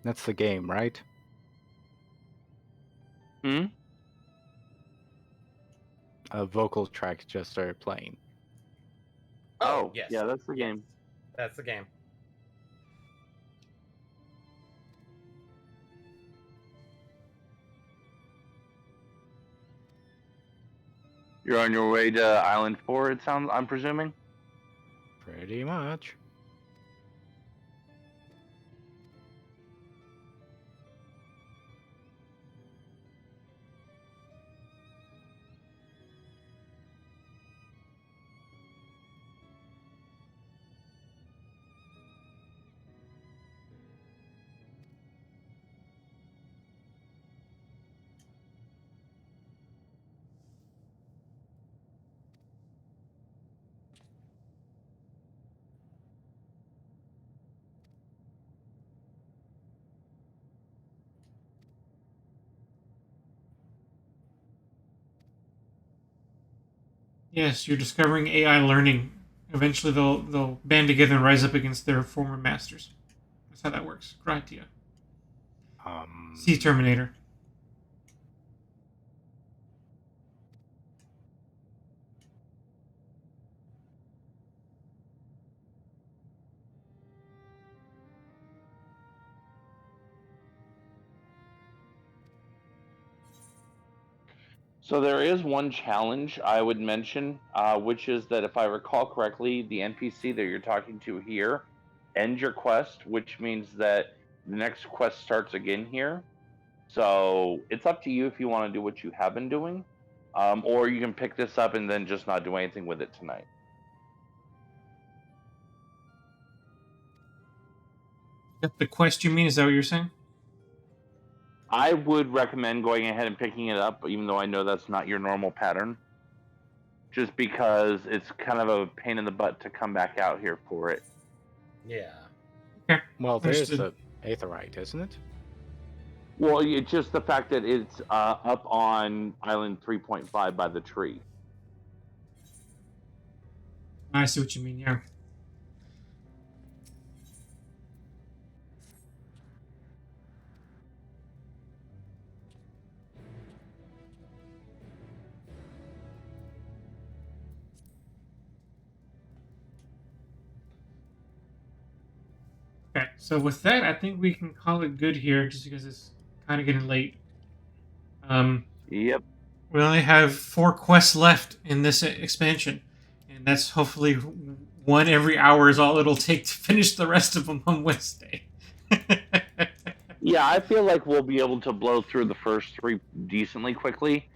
That's the game, right? A vocal track just started playing.
Oh,
yes.
yeah, that's the
Yes.
game.
That's the game.
You're on your way to Island 4, it sounds, I'm presuming?
Pretty much.
Yes, you're discovering AI learning. Eventually, they'll band together and rise up against their former masters. That's how that works. Gratia. See Terminator.
So there is one challenge I would mention, which is that if I recall correctly, the NPC that you're talking to here ends your quest, which means that the next quest starts again here. So it's up to you if you want to do what you have been doing, or you can pick this up and then just not do anything with it tonight.
The quest, you mean? Is that what you're saying?
I would recommend going ahead and picking it up, even though I know that's not your normal pattern. Just because it's kind of a pain in the butt to come back out here for it.
Yeah.
Okay.
Well, there's
Understood.
the Aetherite, isn't it?
Well, it's just the fact that it's up on Island 3.5 by the tree.
I see what you mean, yeah. Okay, so with that, I think we can call it good here, just because it's kind of getting late.
Yep.
We only have 4 quests left in this expansion, and that's hopefully one every hour is all it'll take to finish the rest of them on Wednesday.
Yeah, I feel like we'll be able to blow through the first 3 decently quickly,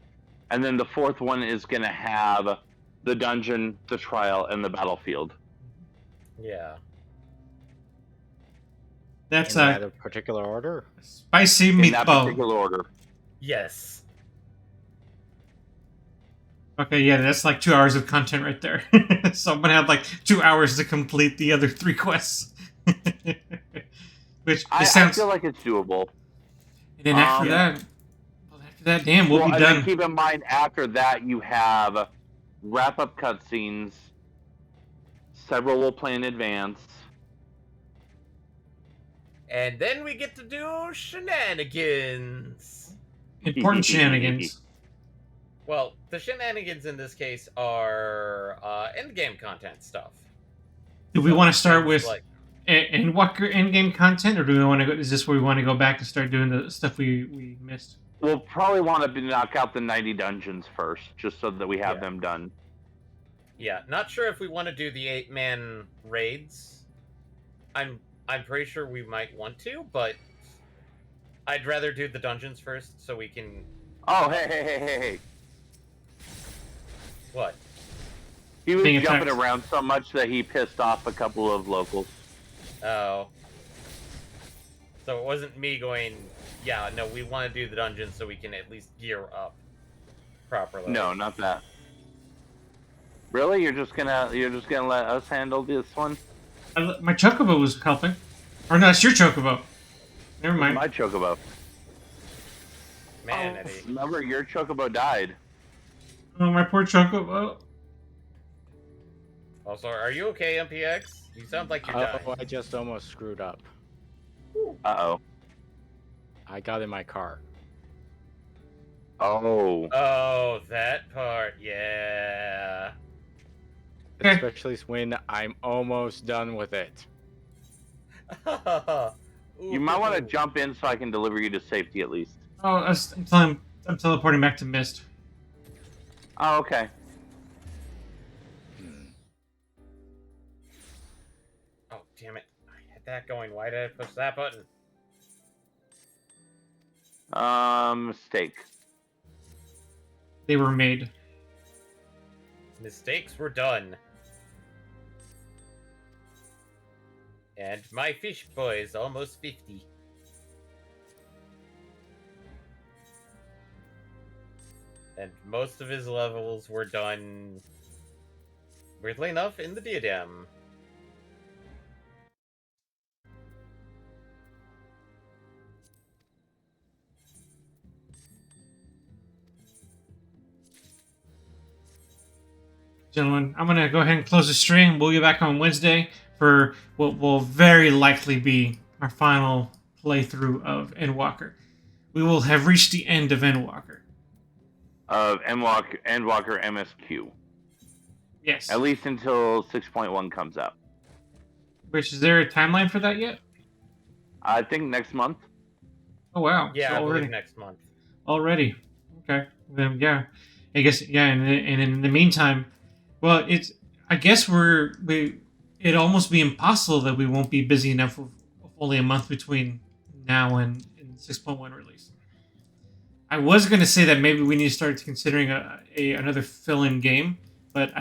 and then the 4th one is going to have the dungeon, the trial, and the battlefield.
Yeah.
That's
In that particular order?
Spicy
In that
meatball.
particular order.
Yes.
Okay, yeah, that's like 2 hours of content right there. So I'm gonna have like 2 hours to complete the other 3 quests. Which
I
sounds.
feel like it's doable.
And then after that, damn, we'll be
and
done.
then keep in mind, after that, you have wrap-up cutscenes. Several will play in advance.
And then we get to do shenanigans.
Important shenanigans.
Well, the shenanigans in this case are endgame content stuff.
Do we
So
want to start
things
with
like
Endwalker endgame content, or do we want to go? Is this where we want to go back and start doing the stuff we missed?
We'll probably want to knock out the 90 dungeons first, just so that we have
Yeah.
them done.
Yeah, not sure if we want to do the 8-man raids. I'm pretty sure we might want to, but I'd rather do the dungeons first so we can.
Oh, hey.
What?
He was
Being
jumping
attacked.
around so much that he pissed off a couple of locals.
Oh. So it wasn't me going, yeah, no, we want to do the dungeons so we can at least gear up properly.
No, not that. Really? You're just gonna let us handle this one?
My chocobo was helping. Or no, it's your chocobo. Never mind.
My chocobo.
Man, Eddie.
Remember, your chocobo died.
Oh, my poor chocobo.
Also, are you okay, MPX? You sound like you're dying.
Oh, I just almost screwed up.
Uh-oh.
I got in my car.
Oh.
Oh, that part, yeah.
Okay.
Especially when I'm almost done with it.
You might want to jump in so I can deliver you to safety at least.
Oh, I'm teleporting back to Mist.
Oh, okay.
Oh, damn it. I had that going. Why did I push that button?
Mistake.
They were made.
Mistakes were done. And my fish boy is almost 50. And most of his levels were done, weirdly enough, in the diadem.
Gentlemen, I'm going to go ahead and close the stream. We'll be back on Wednesday for what will very likely be our final playthrough of Endwalker. We will have reached the end of Endwalker.
Of Endwalker MSQ.
Yes.
At least until 6.1 comes out.
Which, is there a timeline for that yet?
I think next month.
Oh, wow.
Yeah,
So
I
already.
believe next month.
Already. Okay. Then, yeah. I guess, yeah, and in the meantime, well, I guess it'd almost be impossible that we won't be busy enough with only a month between now and 6.1 release. I was going to say that maybe we need to start considering another fill-in game, but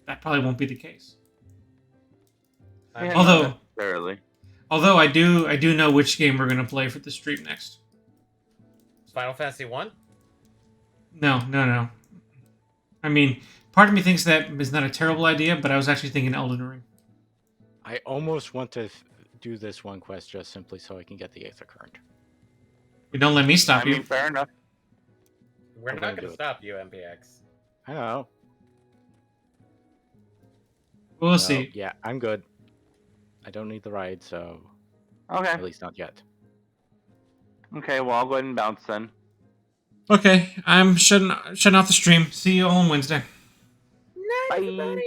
that probably won't be the case.
Yeah,
Although-
not necessarily.
Although I do know which game we're going to play for the stream next.
Final Fantasy 1?
No. I mean, part of me thinks that is not a terrible idea, but I was actually thinking Elden Ring.
I almost want to do this one quest just simply so I can get the Aether Current.
You don't let me stop
I
you.
mean, fair enough.
We're
I'm
not
gonna
going
do
to
it.
stop you, MPX.
I know.
We'll
No,
see.
Yeah, I'm good. I don't need the ride, so
Okay.
at least not yet.
Okay, well, I'll go ahead and bounce then.
Okay, I'm shutting off the stream. See you all on Wednesday.
Bye.